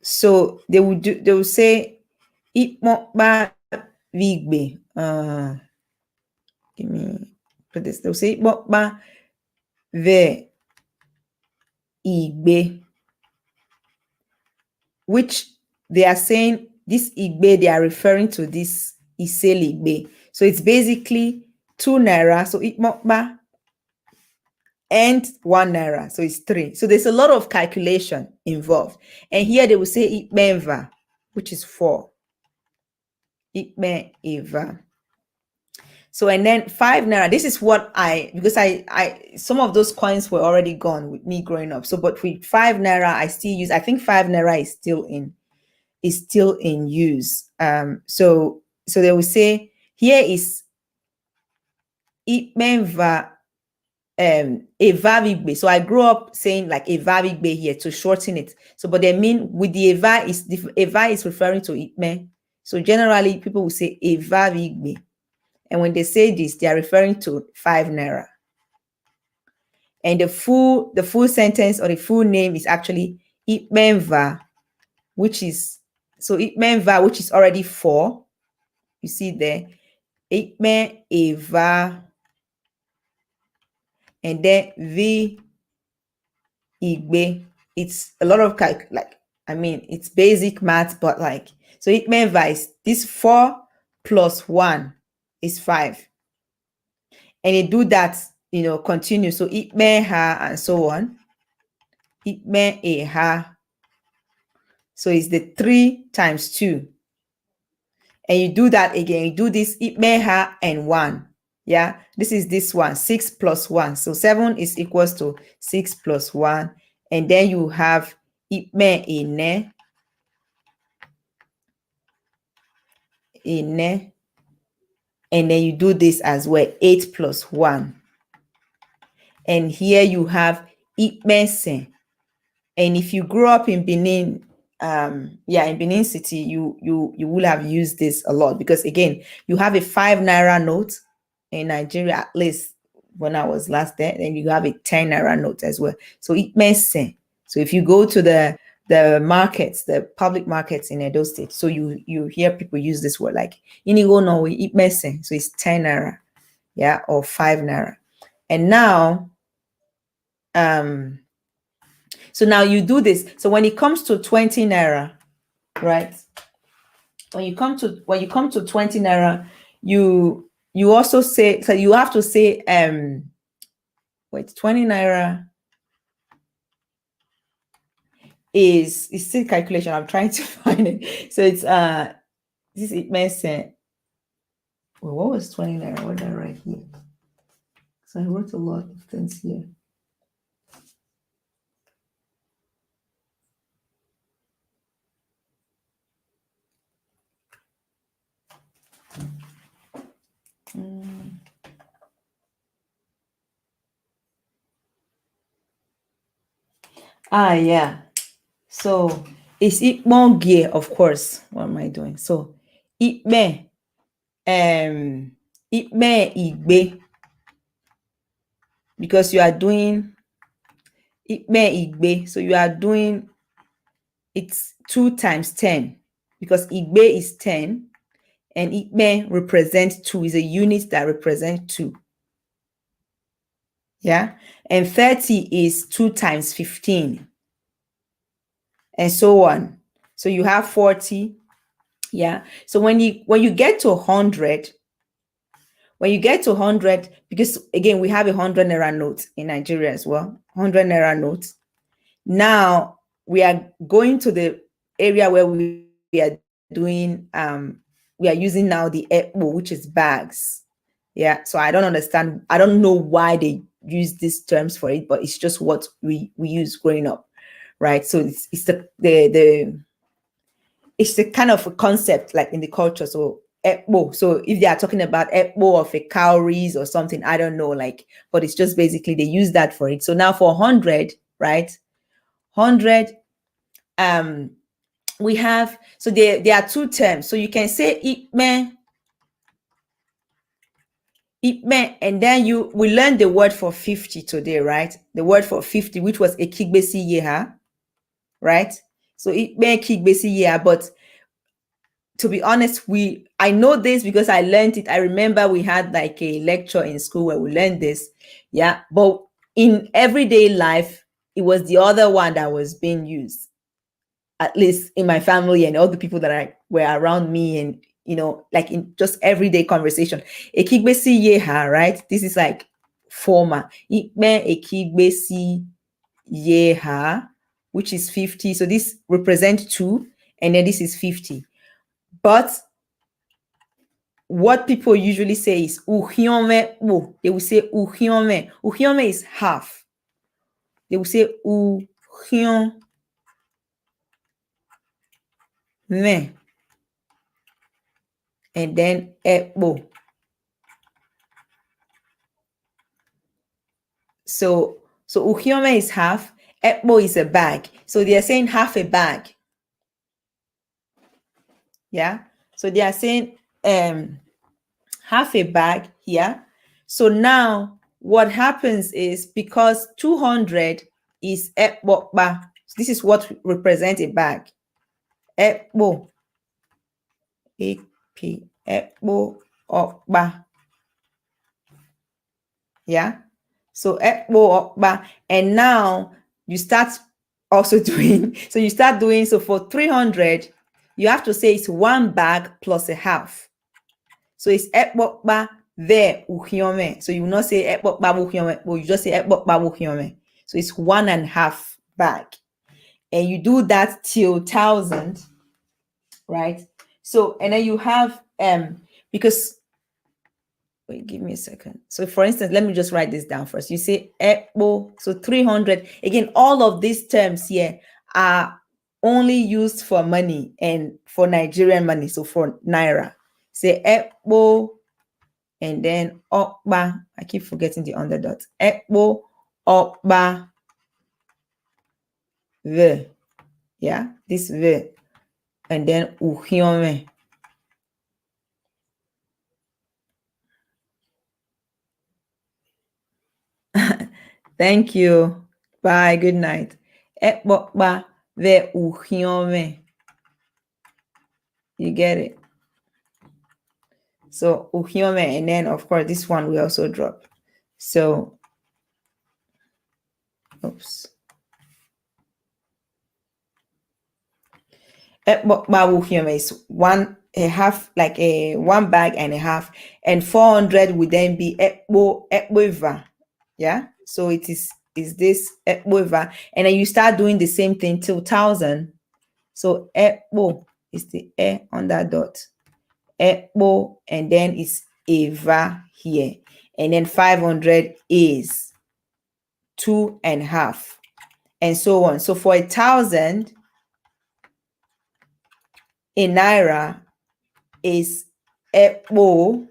So they will say Ipmokba Vigbe. Give me put this. They'll say Ipmokba Ve Igbe, which they are saying this Igbe, they are referring to this Iseli Igbe. So it's basically 2 naira. So Ipmokba and 1 naira. So it's 3. So there's a lot of calculation involved. And here they will say Ipmenva, which is 4. Ikme Eva. So, and then 5 naira. This is what because some of those coins were already gone with me growing up. So, but with 5 naira, I still use. I think 5 naira is still in use. So they will say here is Ikmenva Eva Vigbe. So I grew up saying like Eva Vigbe here to shorten it. So, but they mean with the Eva is referring to Ikme. So generally, people will say Eva Vigbe. And when they say this, they are referring to 5 naira. And the full sentence or the full name is actually Ikmenva, which is Ikmenva, which is already 4. You see there, Ikme Eva, and then V Igbe. It's a lot of it's basic math, but like, so Ikmenva is this 4 plus 1 is 5. And they do that, continue. So Ikme Ha and so on. Ikme E Ha. So it's the 3 times 2. And you do that again. You do this Ikme Ha and 1. Yeah, this is this one, 6 plus 1. So 7 is equals to 6 plus 1. And then you have Ikme Ine. Ine. And then you do this as well, 8 plus 1. And here you have Ikmese. And if you grew up in Benin, in Benin City, you will have used this a lot, because again, you have a 5 naira note in Nigeria, at least when I was last there, and you have a 10 naira note as well. So Ikmese. So if you go to the markets, the public markets in Edo State, so you hear people use this word like Inigo no Ikmese. So it's 10 naira, yeah, or 5 naira. And now, so now you do this. So when it comes to 20 naira, right? When you come to 20 naira, you also say, so you have to say 20 naira is still calculation. I'm trying to find it. So it's this it makes sense. Well, what was 20 naira? What did I write here? So I wrote a lot of things here. Yeah. So it's Ikmon gear, of course. What am I doing? So Ikme Igbe, because you are doing Ikme Igbe, so you are doing it's 2 times 10, because Igbe is 10 and Ikme represents 2, is a unit that represents 2. Yeah, and 30 is 2 times 15, and so on. So you have 40. Yeah. So when you get to 100, because again, we have 100 naira note in Nigeria as well, 100 naira note. Now we are going to the area where we are doing, we are using now the EPO, which is bags. Yeah. So I don't understand. I don't know why they use these terms for it, but it's just what we use growing up. Right. So it's it's the kind of a concept like in the culture. So Ekbo. So if they are talking about Ekbo of a cowries or something, I don't know, like, but it's just basically they use that for it. So now for 100, right? 100, we have, so there are 2 terms. So you can say Ipme, and then we learned the word for 50 today, right? The word for 50, which was Ekigbesi Yeha, right? So Ipme Ekigbesi Yeha, but to be honest, I know this because I learned it. I remember we had like a lecture in school where we learned this. Yeah. But in everyday life, it was the other one that was being used, at least in my family and all the people that were around me, and, like in just everyday conversation. Ekigbesi yeha, right? This is like former. Ikme ekigbesi yeha, which is 50. So this represents 2, and then this is 50. But what people usually say is uhiome bo. They will say uhiome. Uhiome is half. They will say uhiome. And then epo. So uhiome is half, epo is a bag. So they are saying half a bag. Yeah. So they are saying half a bag here. So now what happens is, because 200 is ekpokpa, this is what represents a bag. Ekpo. Ekpo okpa. Yeah. So ekpo okpa. And now you start also doing, so you start doing, so for 300, you have to say it's one bag plus a half. So it's ekpokpa ve uhiome. So you will not say ekpokpa uhiome, but you just say ekpokpa uhiome. So it's 1.5 bag. And you do that till 1,000, right? So, and then you have, because, wait, give me a second. So for instance, let me just write this down first. You say ekpo, so 300. Again, all of these terms here are only used for money and for Nigerian money. So for Naira, say ekpo, and then okba. I keep forgetting the underdot. Ekpo, okba, ve. Yeah, this ve. And then uhiome. Thank you. Bye. Good night. Ekpokpa ve uhiome. You get it? So uhiome, and then of course this one we also drop. So, oops. Ekpokpa uhiome is 1.5, like a 1 bag and a half, and 400 would then be ekpoiva. Yeah. So it is this ekpoiva, and then you start doing the same thing till 1,000. So ekpo is the on that dot. Ekpo, and then it's eva here, and then 500 is 2.5, and so on. So for 1,000 in Naira is ekpo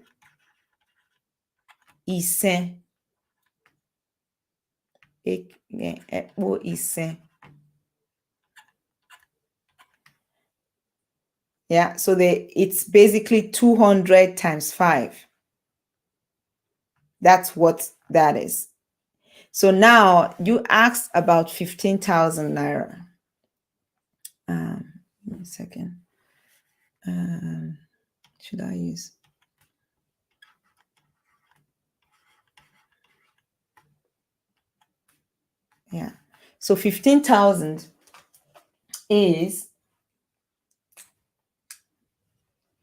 isen. Ekpo isen. Yeah, so it's basically 200 times 5. That's what that is. So now you asked about 15,000 Naira. Give me a second. Should I use? Yeah. So 15,000 is,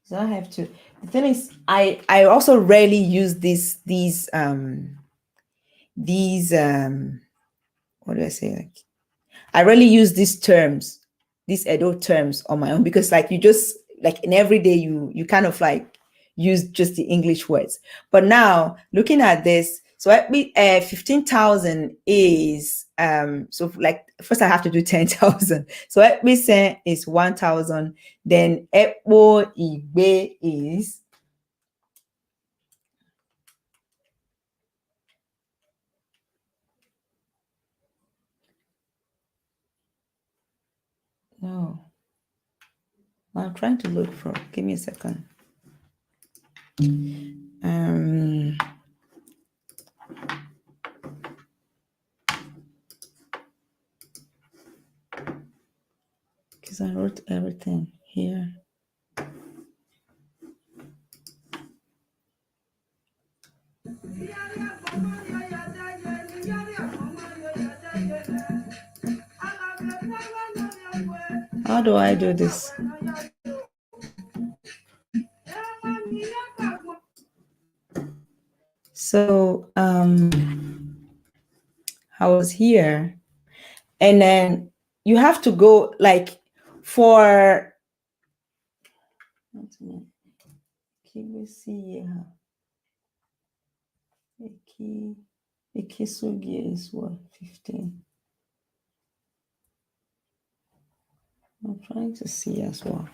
so I have to, the thing is, I also rarely use these what do I say? Like, I rarely use these terms, these Edo terms on my own, because like you just, like in every day you kind of like use just the English words. But now looking at this, so 15,000 is so like first I have to do 10,000. So say is 1,000. Then Ekpo Igbe is no. I'm trying to look for. Give me a second. Because I wrote everything here. How do I do this? So I was here, and then you have to go like for Ikisugi is what? 15. I'm trying to see as well.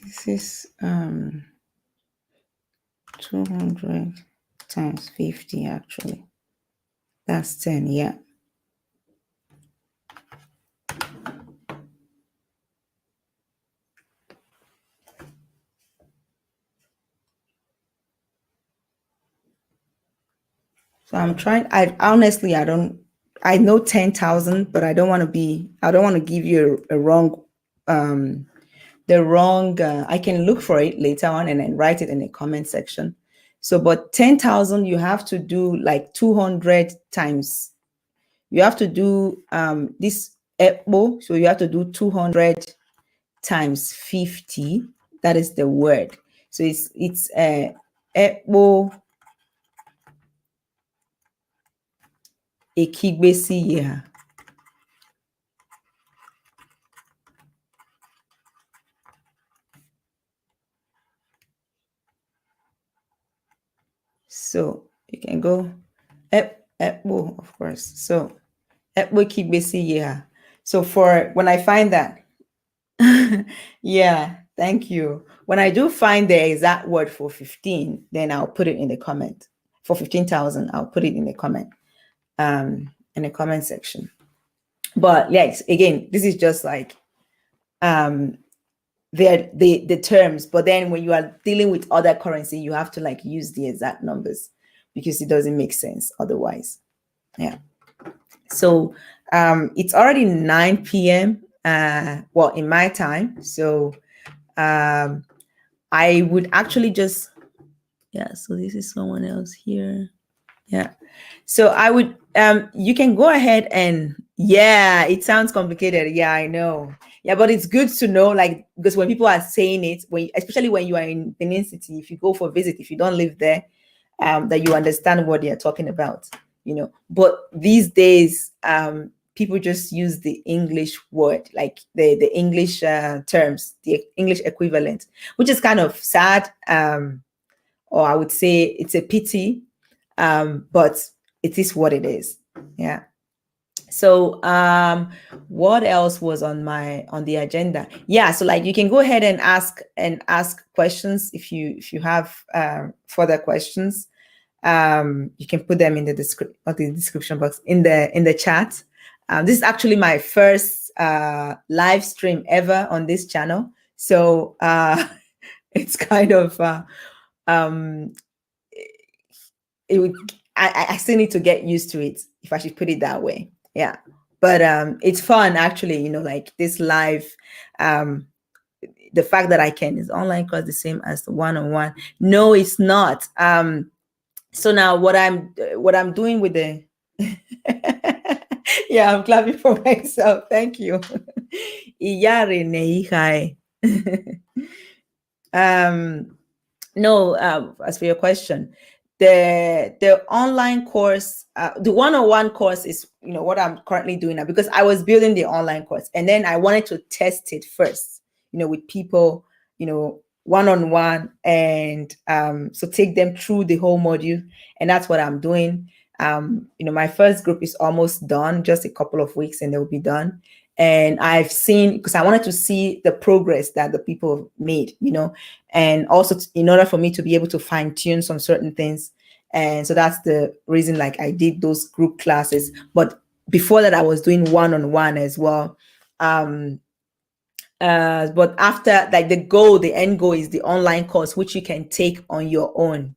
This is 200 times 50 actually. That's 10, yeah. So I'm trying, I honestly, I know 10,000, but I don't want to give you a wrong, I can look for it later on and then write it in the comment section. So, but 10,000, you have to do like 200 times, you have to do this EPO, so you have to do 200 times 50. That is the word. So it's EPO ekigbesi yeha. So you can go EPO, of course. So EPO ekigbesi yeha. So for when I find that, yeah, thank you. When I do find the exact word for 15, then I'll put it in the comment. For 15,000, I'll put it in the comment. In the comment section. But yes, again, this is just like the terms, but then when you are dealing with other currency, you have to like use the exact numbers because it doesn't make sense otherwise. Yeah. So it's already 9 p.m. Well, in my time. So I would actually just, yeah, so this is someone else here. Yeah. So I would, you can go ahead and, yeah, it sounds complicated. Yeah, I know. Yeah, but it's good to know, like, because when people are saying it, especially when you are in Benin City, if you go for a visit, if you don't live there, that you understand what they're talking about, you know. But these days, people just use the English word, like the English terms, the English equivalent, which is kind of sad. Or I would say it's a pity, but it is what it is. Yeah. So what else was on the agenda? Yeah, so like you can go ahead and ask questions if you have further questions. You can put them in the description box, in the chat. This is actually my first live stream ever on this channel, so it's kind of I still need to get used to it, if I should put it that way. Yeah, but it's fun actually, you know, like this live, the fact that I can, is online course the same as the one-on-one? No, it's not. So now what I'm doing with the yeah, I'm clapping for myself, thank you. No, as for your question, the online course, the one-on-one course is, you know, what I'm currently doing now, because I was building the online course and then I wanted to test it first, you know, with people, you know, one-on-one, and so take them through the whole module, and that's what I'm doing. You know, my first group is almost done, just a couple of weeks and they'll be done. And I've seen, because I wanted to see the progress that the people made, you know, and also in order for me to be able to fine tune some certain things. And so that's the reason, like, I did those group classes. But before that, I was doing one-on-one as well. But after, like, the end goal is the online course, which you can take on your own.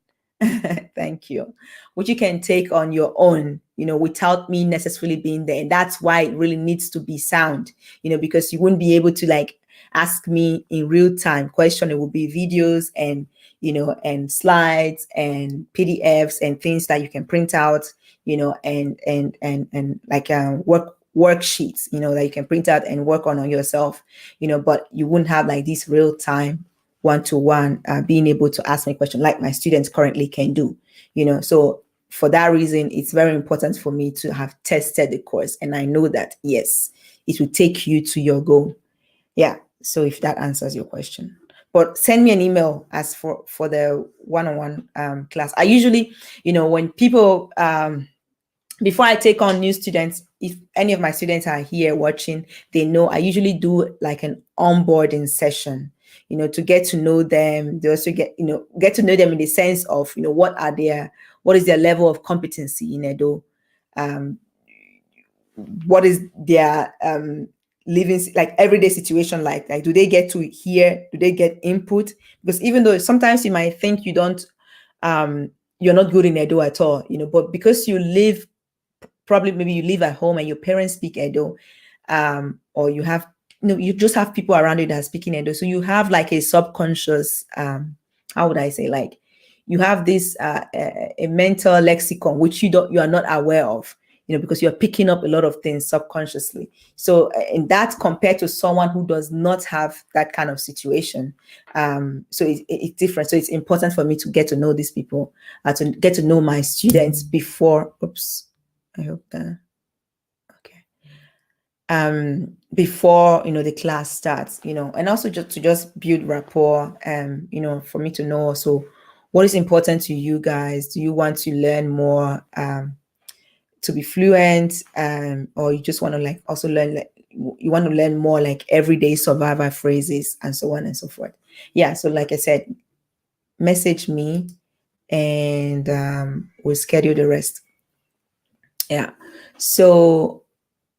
Thank you. Which you can take on your own, you know, without me necessarily being there. And that's why it really needs to be sound, you know, because you wouldn't be able to like ask me in real time question. It will be videos and, you know, and slides and PDFs and things that you can print out, you know, and like worksheets, you know, that you can print out and work on yourself, you know, but you wouldn't have like this real time one-to-one being able to ask me a question like my students currently can do, you know. So for that reason, it's very important for me to have tested the course. And I know that, yes, it will take you to your goal. Yeah. So if that answers your question. But send me an email as for the one-on-one class. I usually, when people, before I take on new students, if any of my students are here watching, they know I usually do like an onboarding session, to get to know them. They also get to know them in the sense of, what is their level of competency in Edo? What is their living, like everyday situation, like do they get to hear, do they get input? Because even though sometimes you might think you're not good in Edo at all, but because you live, probably maybe you live at home and your parents speak Edo, or you have, you just have people around you that are speaking Edo. So you have like a subconscious, how would I say, like you have this a mental lexicon which you are not aware of, because you're picking up a lot of things subconsciously. So in that, compared to someone who does not have that kind of situation, so it's different. So it's important for me to get to know these people, to get to know my students before. Oops, I hope that okay. Before the class starts, and also just build rapport, for me to know also what is important to you guys. Do you want to learn more to be fluent, or you just want to like also learn, like you want to learn more like everyday survivor phrases and so on and so forth? Yeah, so like I said, message me and we'll schedule the rest. Yeah, so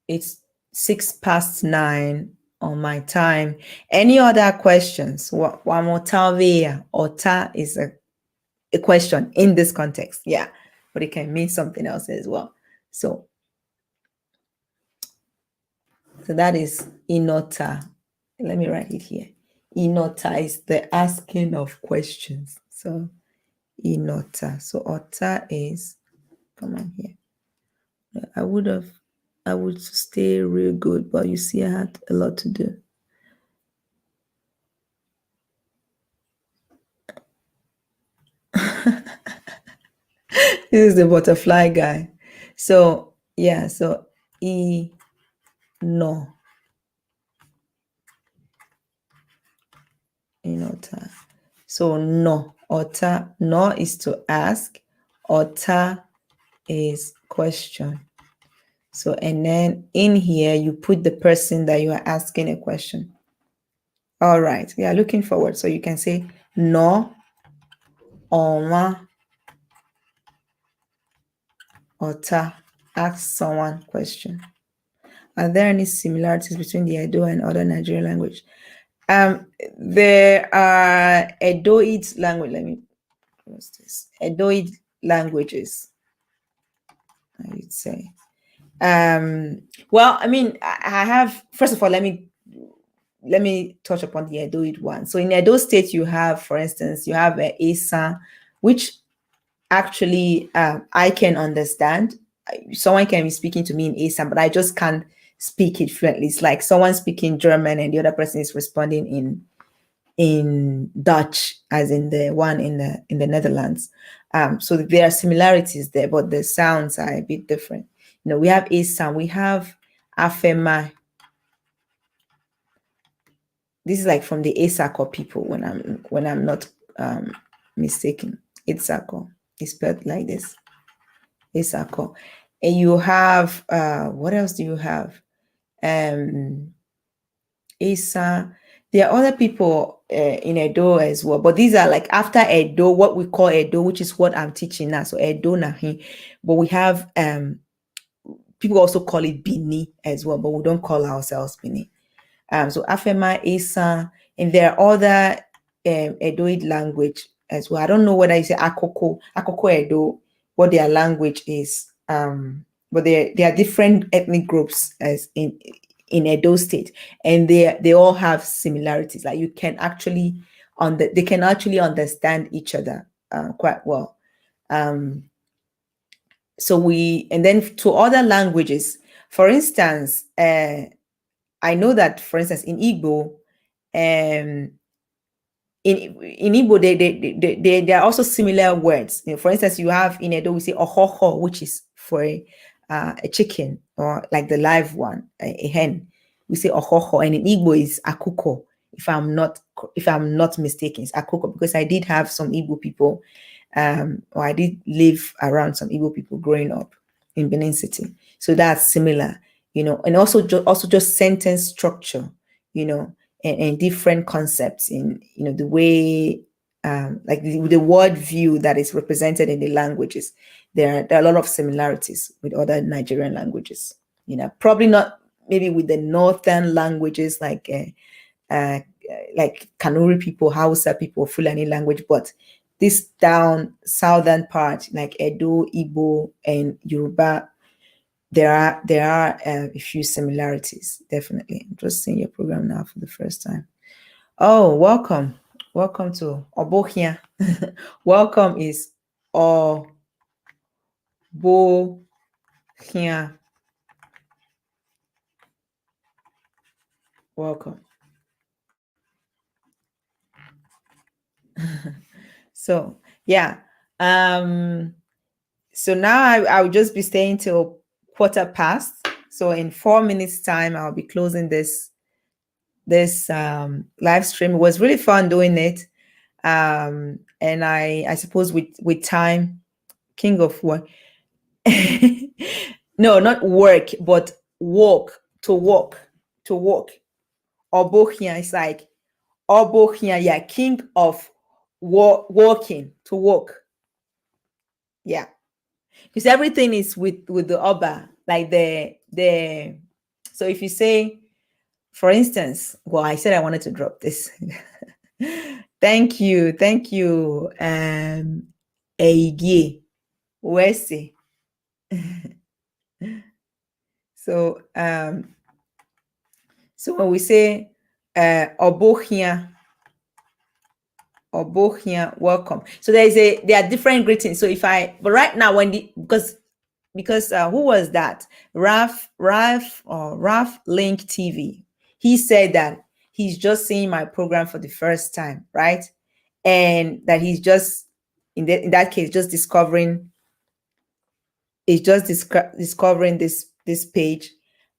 it's 9:06 on my time. Any other questions? One more talvia, or ta is a question in this context. Yeah, but it can mean something else as well. So that is inota. Let me write it here. Inota is the asking of questions. So inota. So ota is, come on here. I would stay real good, but you see, I had a lot to do. This is the butterfly guy. So yeah, so no. Inota. So no. Ota, no is to ask. Ota is question. So, and then in here, you put the person that you are asking a question. All right. We are looking forward. So you can say no, oma, ota. Ask someone question. Are there any similarities between the Edo and other Nigerian language? There are Edoid language. Let me close this. Edoid languages, I would say. Well, I mean, I have, first of all, let me touch upon the Edoid one. So in Edo State, you have, for instance, you have Esa, which actually I can understand. Someone can be speaking to me in Esa, but I just can't speak it fluently. It's like someone speaking German and the other person is responding in Dutch, as in the one in the Netherlands. So there are similarities there, but the sounds are a bit different. We have Esa, we have Afema. This is like from the Asako people, when I'm not mistaken. Asako is spelled like this. Asako. And you have what else do you have? Asa. There are other people in Edo as well, but these are like after Edo, what we call Edo, which is what I'm teaching now. So Edo Nahi, but we have people also call it Bini as well, but we don't call ourselves Bini. So Afema, Asa, and there are other Edoid language as well. I don't know whether you say Akoko Edo, what their language is. But there are different ethnic groups as in Edo State, and they all have similarities. Like you can actually they can actually understand each other quite well. So and then to other languages, for instance, I know that, for instance, in Igbo, in Igbo, there are also similar words. For instance, you have in Edo, we say ohoho, which is for a chicken, or like the live one, a hen. We say ohoho, and in Igbo is akuko. If I'm not mistaken, it's akuko, because I did have some Igbo people, or I did live around some Igbo people growing up in Benin City. So that's similar, and also just sentence structure, and different concepts in, the way, like the word view that is represented in the languages. There are a lot of similarities with other Nigerian languages. Probably not maybe with the northern languages like Kanuri people, Hausa people, Fulani language, but this down southern part like Edo, Igbo, and Yoruba, there are a few similarities, definitely. I'm just seeing your program now for the first time. Oh, welcome to Obohia. Welcome is Obohia. Welcome. So yeah, so now I will just be staying till 1:15. So in 4 minutes time, I'll be closing this live stream. It was really fun doing it. And I suppose with time, king of work. No, not work, but walk. Obohia is like Obohia, yeah, king of walking, to walk. Yeah. Because everything is with the Oba, like the so if you say, for instance, well, I said I wanted to drop this. Thank you. Eigi Wesi. So so when we say Obohia, welcome. So there are different greetings. So but right now because who was that? Raf Link TV. He said that he's just seeing my program for the first time, right? And that he's just in that case just discovering this page.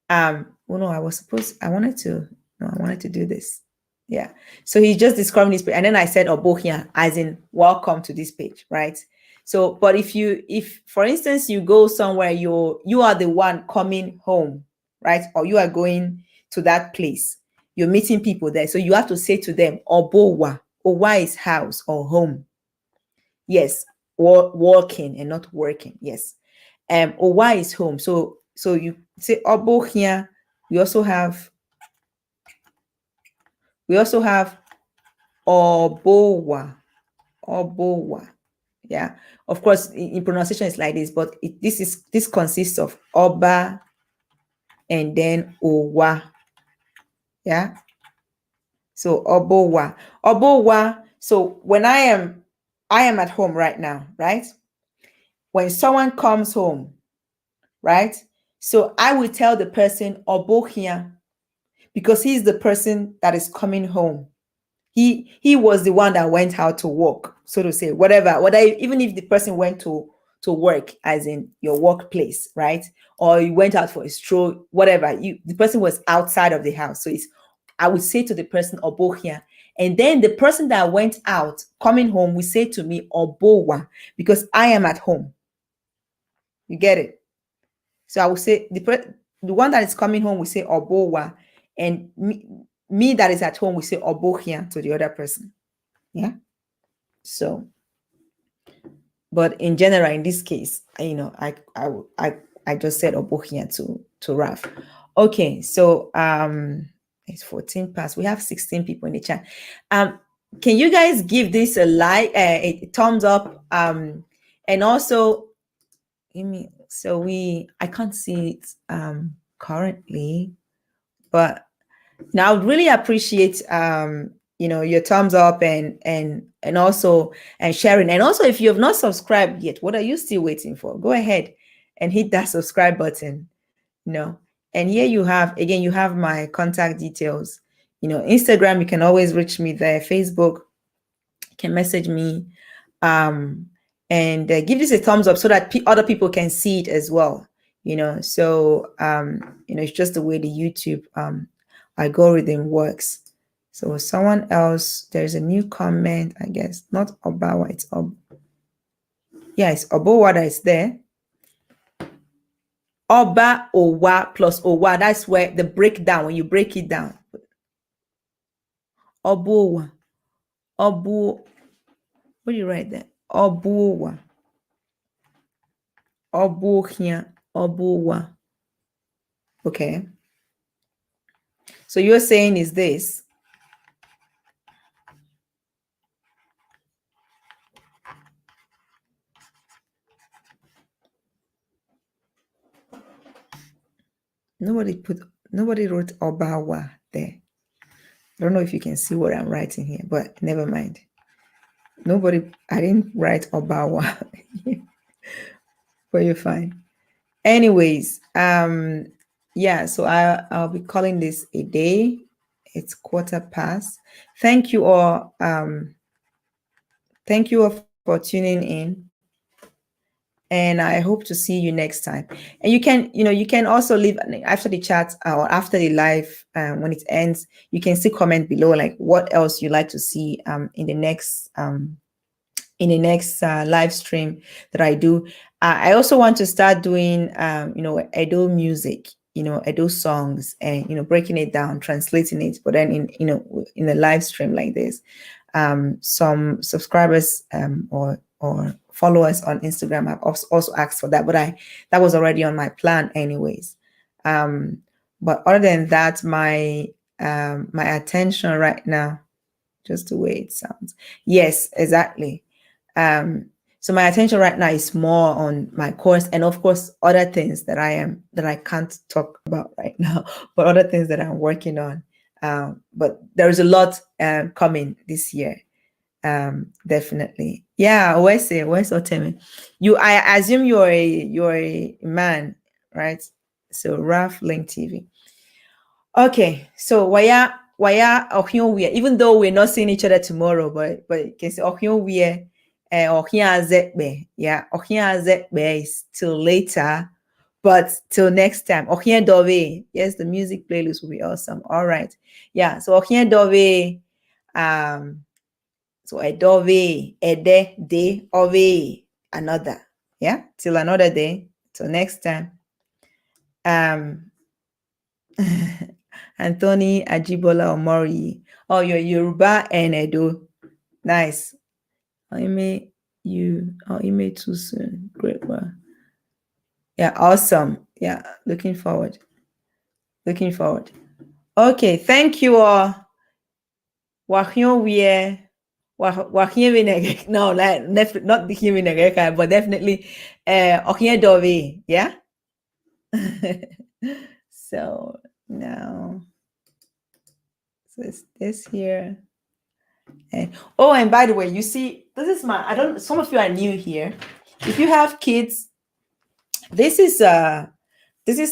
Oh no, I wanted to do this. Yeah. So he's just discovering this page. And then I said Obohia, as in welcome to this page, right? So, but if for instance you go somewhere, you are the one coming home, right? Or you are going to that place, you're meeting people there. So you have to say to them, Obowa. Owa is house or home. Yes, walking and not working. Yes. Owa is home. So you say Obohia. We also have Obowa. Yeah, of course in pronunciation it's like this, but this consists of Oba and then Owa. Yeah, so Obowa. So when I am at home right now, right? When someone comes home, right? So I will tell the person Obohia, because he's the person that is coming home. He was the one that went out to work, so to say, whatever, even if the person went to work, as in your workplace, right? Or you went out for a stroll, whatever, the person was outside of the house. So I would say to the person Obohia, and then the person that went out coming home will say to me Obowa, because I am at home. You get it? So I will say the one that is coming home will say Obowa, and me that is at home will say Obohia to the other person. Yeah. So, but in general, in this case, I just said Obohia to Raf. Okay, so it's 14 past. We have 16 people in the chat. Can you guys give this a like, a thumbs up? And also give me, I can't see it currently, but now I would really appreciate your thumbs up and also sharing. And also, if you have not subscribed yet, what are you still waiting for? Go ahead and hit that subscribe button. And here you have my contact details. Instagram, you can always reach me there. Facebook, can message me, and give this a thumbs up so that other people can see it as well. So it's just the way the YouTube algorithm works. So someone else, there's a new comment, I guess, not Obawa, it's yeah, it's Obawa that is there. Oba, Owa plus Owa, that's where the breakdown, when you break it down. Obuwa, Obu, what do you write there? Obuwa, Obuhia, Obuwa. Okay. So you're saying is this. Nobody wrote Obawa there. I don't know if you can see what I'm writing here, but never mind. I didn't write Obawa. But you're fine. Anyways, yeah, so I'll be calling this a day. It's 1:15. Thank you all. Thank you all for tuning in. And I hope to see you next time. And you can also leave after the chat or after the live, when it ends, you can still comment below, like what else you like to see in the next live stream that I do. I also want to start doing Edo music, Edo songs, and breaking it down, translating it, but then in a live stream like this. Some subscribers or followers on Instagram have also asked for that, but that was already on my plan anyways. But other than that, my attention right now, just the way it sounds. Yes, exactly. So my attention right now is more on my course, and of course other things that I can't talk about right now, but other things that I'm working on. But there's a lot coming this year. Definitely. Yeah, where's Otemi? I assume you're a man, right? So Raf Link TV. Okay, so waya Ohionwe, even though we're not seeing each other tomorrow, but you can say Ohionwe, Ohiazekbe. Yeah, Ohiazekbe is till later, but till next time. Ohiendove. Yes, the music playlist will be awesome. All right. Yeah, so Ohiendove, so Edove, Ede, De, Ove, another. Yeah, till another day. Till next time. Anthony Ajibola Omori. Oh, you're Yoruba and Edo. Nice. I may too soon. Great. Well. Yeah, awesome. Yeah, looking forward. Okay, thank you all. No, like not the human, but definitely Dove, yeah. So now, so it's this here. And by the way, you see, this is some of you are new here. If you have kids, this is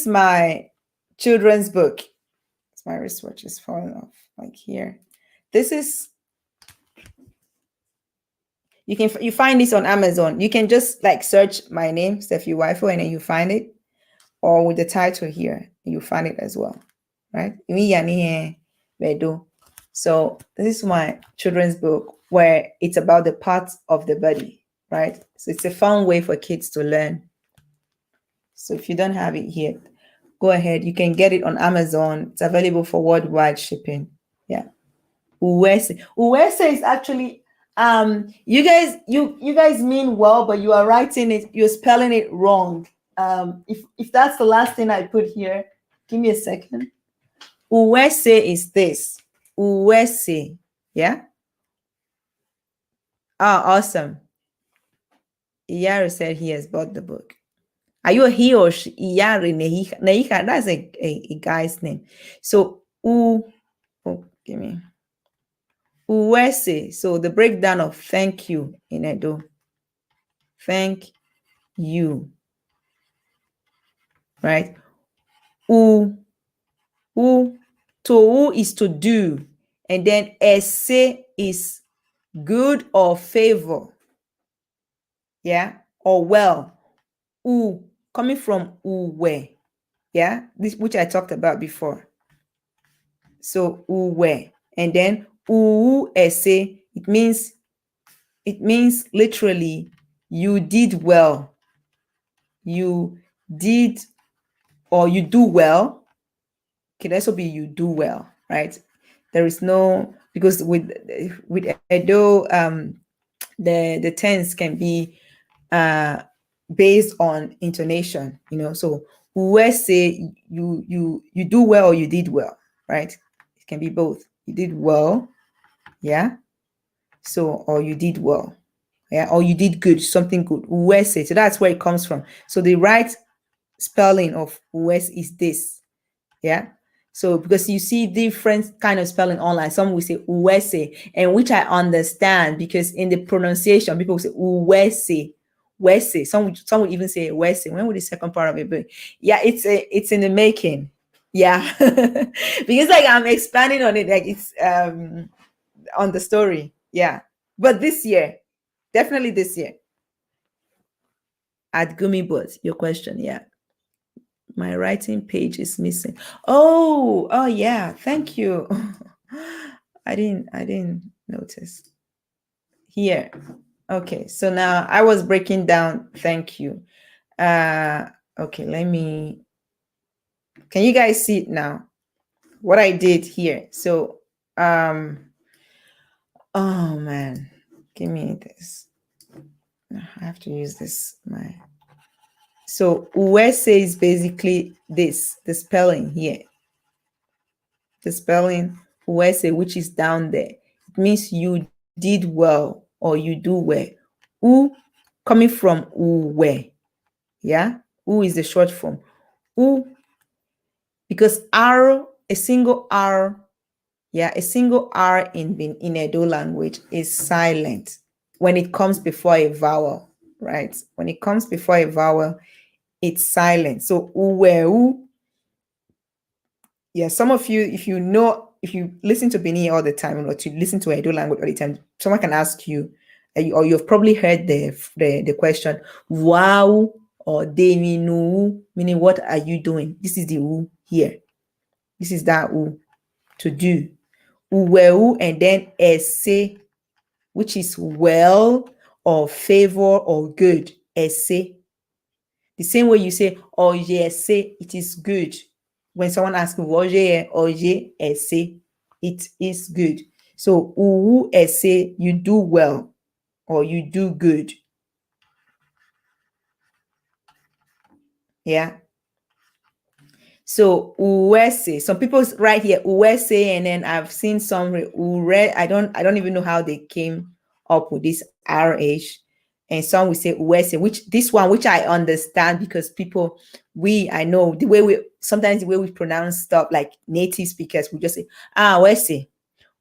my children's book. It's my wristwatch is falling off, like here. This is, you find this on Amazon. You can just like search my name, Steffi Wifo, and then you find it, or with the title here, you find it as well, right? So this is my children's book where it's about the parts of the body, right? So it's a fun way for kids to learn. So if you don't have it here, go ahead. You can get it on Amazon. It's available for worldwide shipping. Yeah. Uwese. Uwese is actually you guys mean well, but you are writing it, you're spelling it wrong. If that's the last thing I put here, give me a second. Uwese is this. Uwese. Yeah. Oh, awesome. Iyari said he has bought the book. Are you a he or she? Iyari Nehika. That's a guy's name. So give me. Uwese. So the breakdown of thank you in Edo. Thank you. Right? To who is to do. And then ese is good or favor, yeah, or well. U, coming from uwe, yeah, this which I talked about before. So uwe, and then u ese, it means literally you did well, you did, or you do well. Can also be you do well, right? There is no, because with Edo, the tense can be based on intonation, so we say you do well or you did well, right? It can be both. You did well, yeah, so, or you did well, yeah, or you did good, something good, we say. So that's where it comes from. So the right spelling of West is this, yeah. So because you see different kind of spelling online, some will say Uwese, and which I understand, because in the pronunciation people will say Uwese, Wese. Some would even say Wese. When would the second part of it be? Yeah, it's in the making. Yeah, because like I'm expanding on it, like it's on the story. Yeah, but this year, definitely this year. At Gummy Boat, your question, yeah. My writing page is missing. Oh yeah, thank you. I didn't notice. Here. Okay, so now I was breaking down, thank you. Okay, let me, can you guys see it now? What I did here. So oh man, give me this. I have to use this. So Uwese is basically this, the spelling here. The spelling Uwese, which is down there. It means you did well or you do well. U coming from Uwe. Yeah? U is the short form. U, because R, a single R, yeah, a single R in Edo language is silent when it comes before a vowel, right? When it comes before a vowel, it's silent. So Uwe, U, yeah, some of you, if you listen to Bini all the time, or to listen to Edo language all the time, someone can ask you, or you've probably heard the question, wow, or deminu, meaning what are you doing? This is the u here. This is that u, to do. Uweu, and then esse, which is well, or favor, or good. Esse. The same way you say, oje esse, it is good. When someone asks me, oje esse, it is good. So, uwu esse, you do well, or you do good. Yeah. So uwese, some people write here uwese, and then I've seen some ure. I don't even know how they came up with this rh, and some will say uwese, which this one, which I understand, because people, I know the way we pronounce stuff, like native speakers, we just say wese,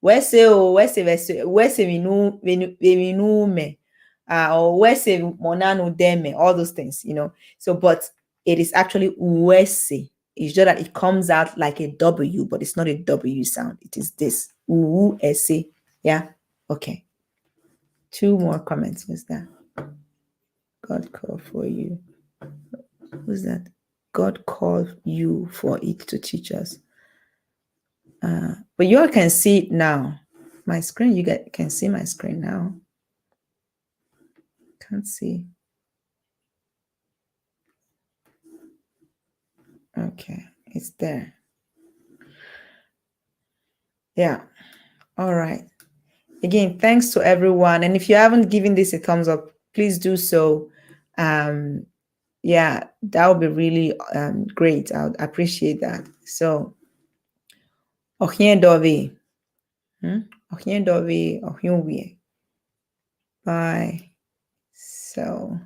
wese, oh wese, wese, wese minu me, or wese monano deme, all those things, So, but it is actually uwese. It's just that it comes out like a W, but it's not a W sound. It is this. Uwu ese. Yeah. Okay. 2 more comments. What's that? God called for you. Who's that? God called you for it to teach us. But you all can see it now. My screen, you can see my screen now. Can't see. Okay, it's there. Yeah. All right. Again, thanks to everyone. And if you haven't given this a thumbs up, please do so. Yeah, that would be really great. I would appreciate that. So, Dove. Bye. So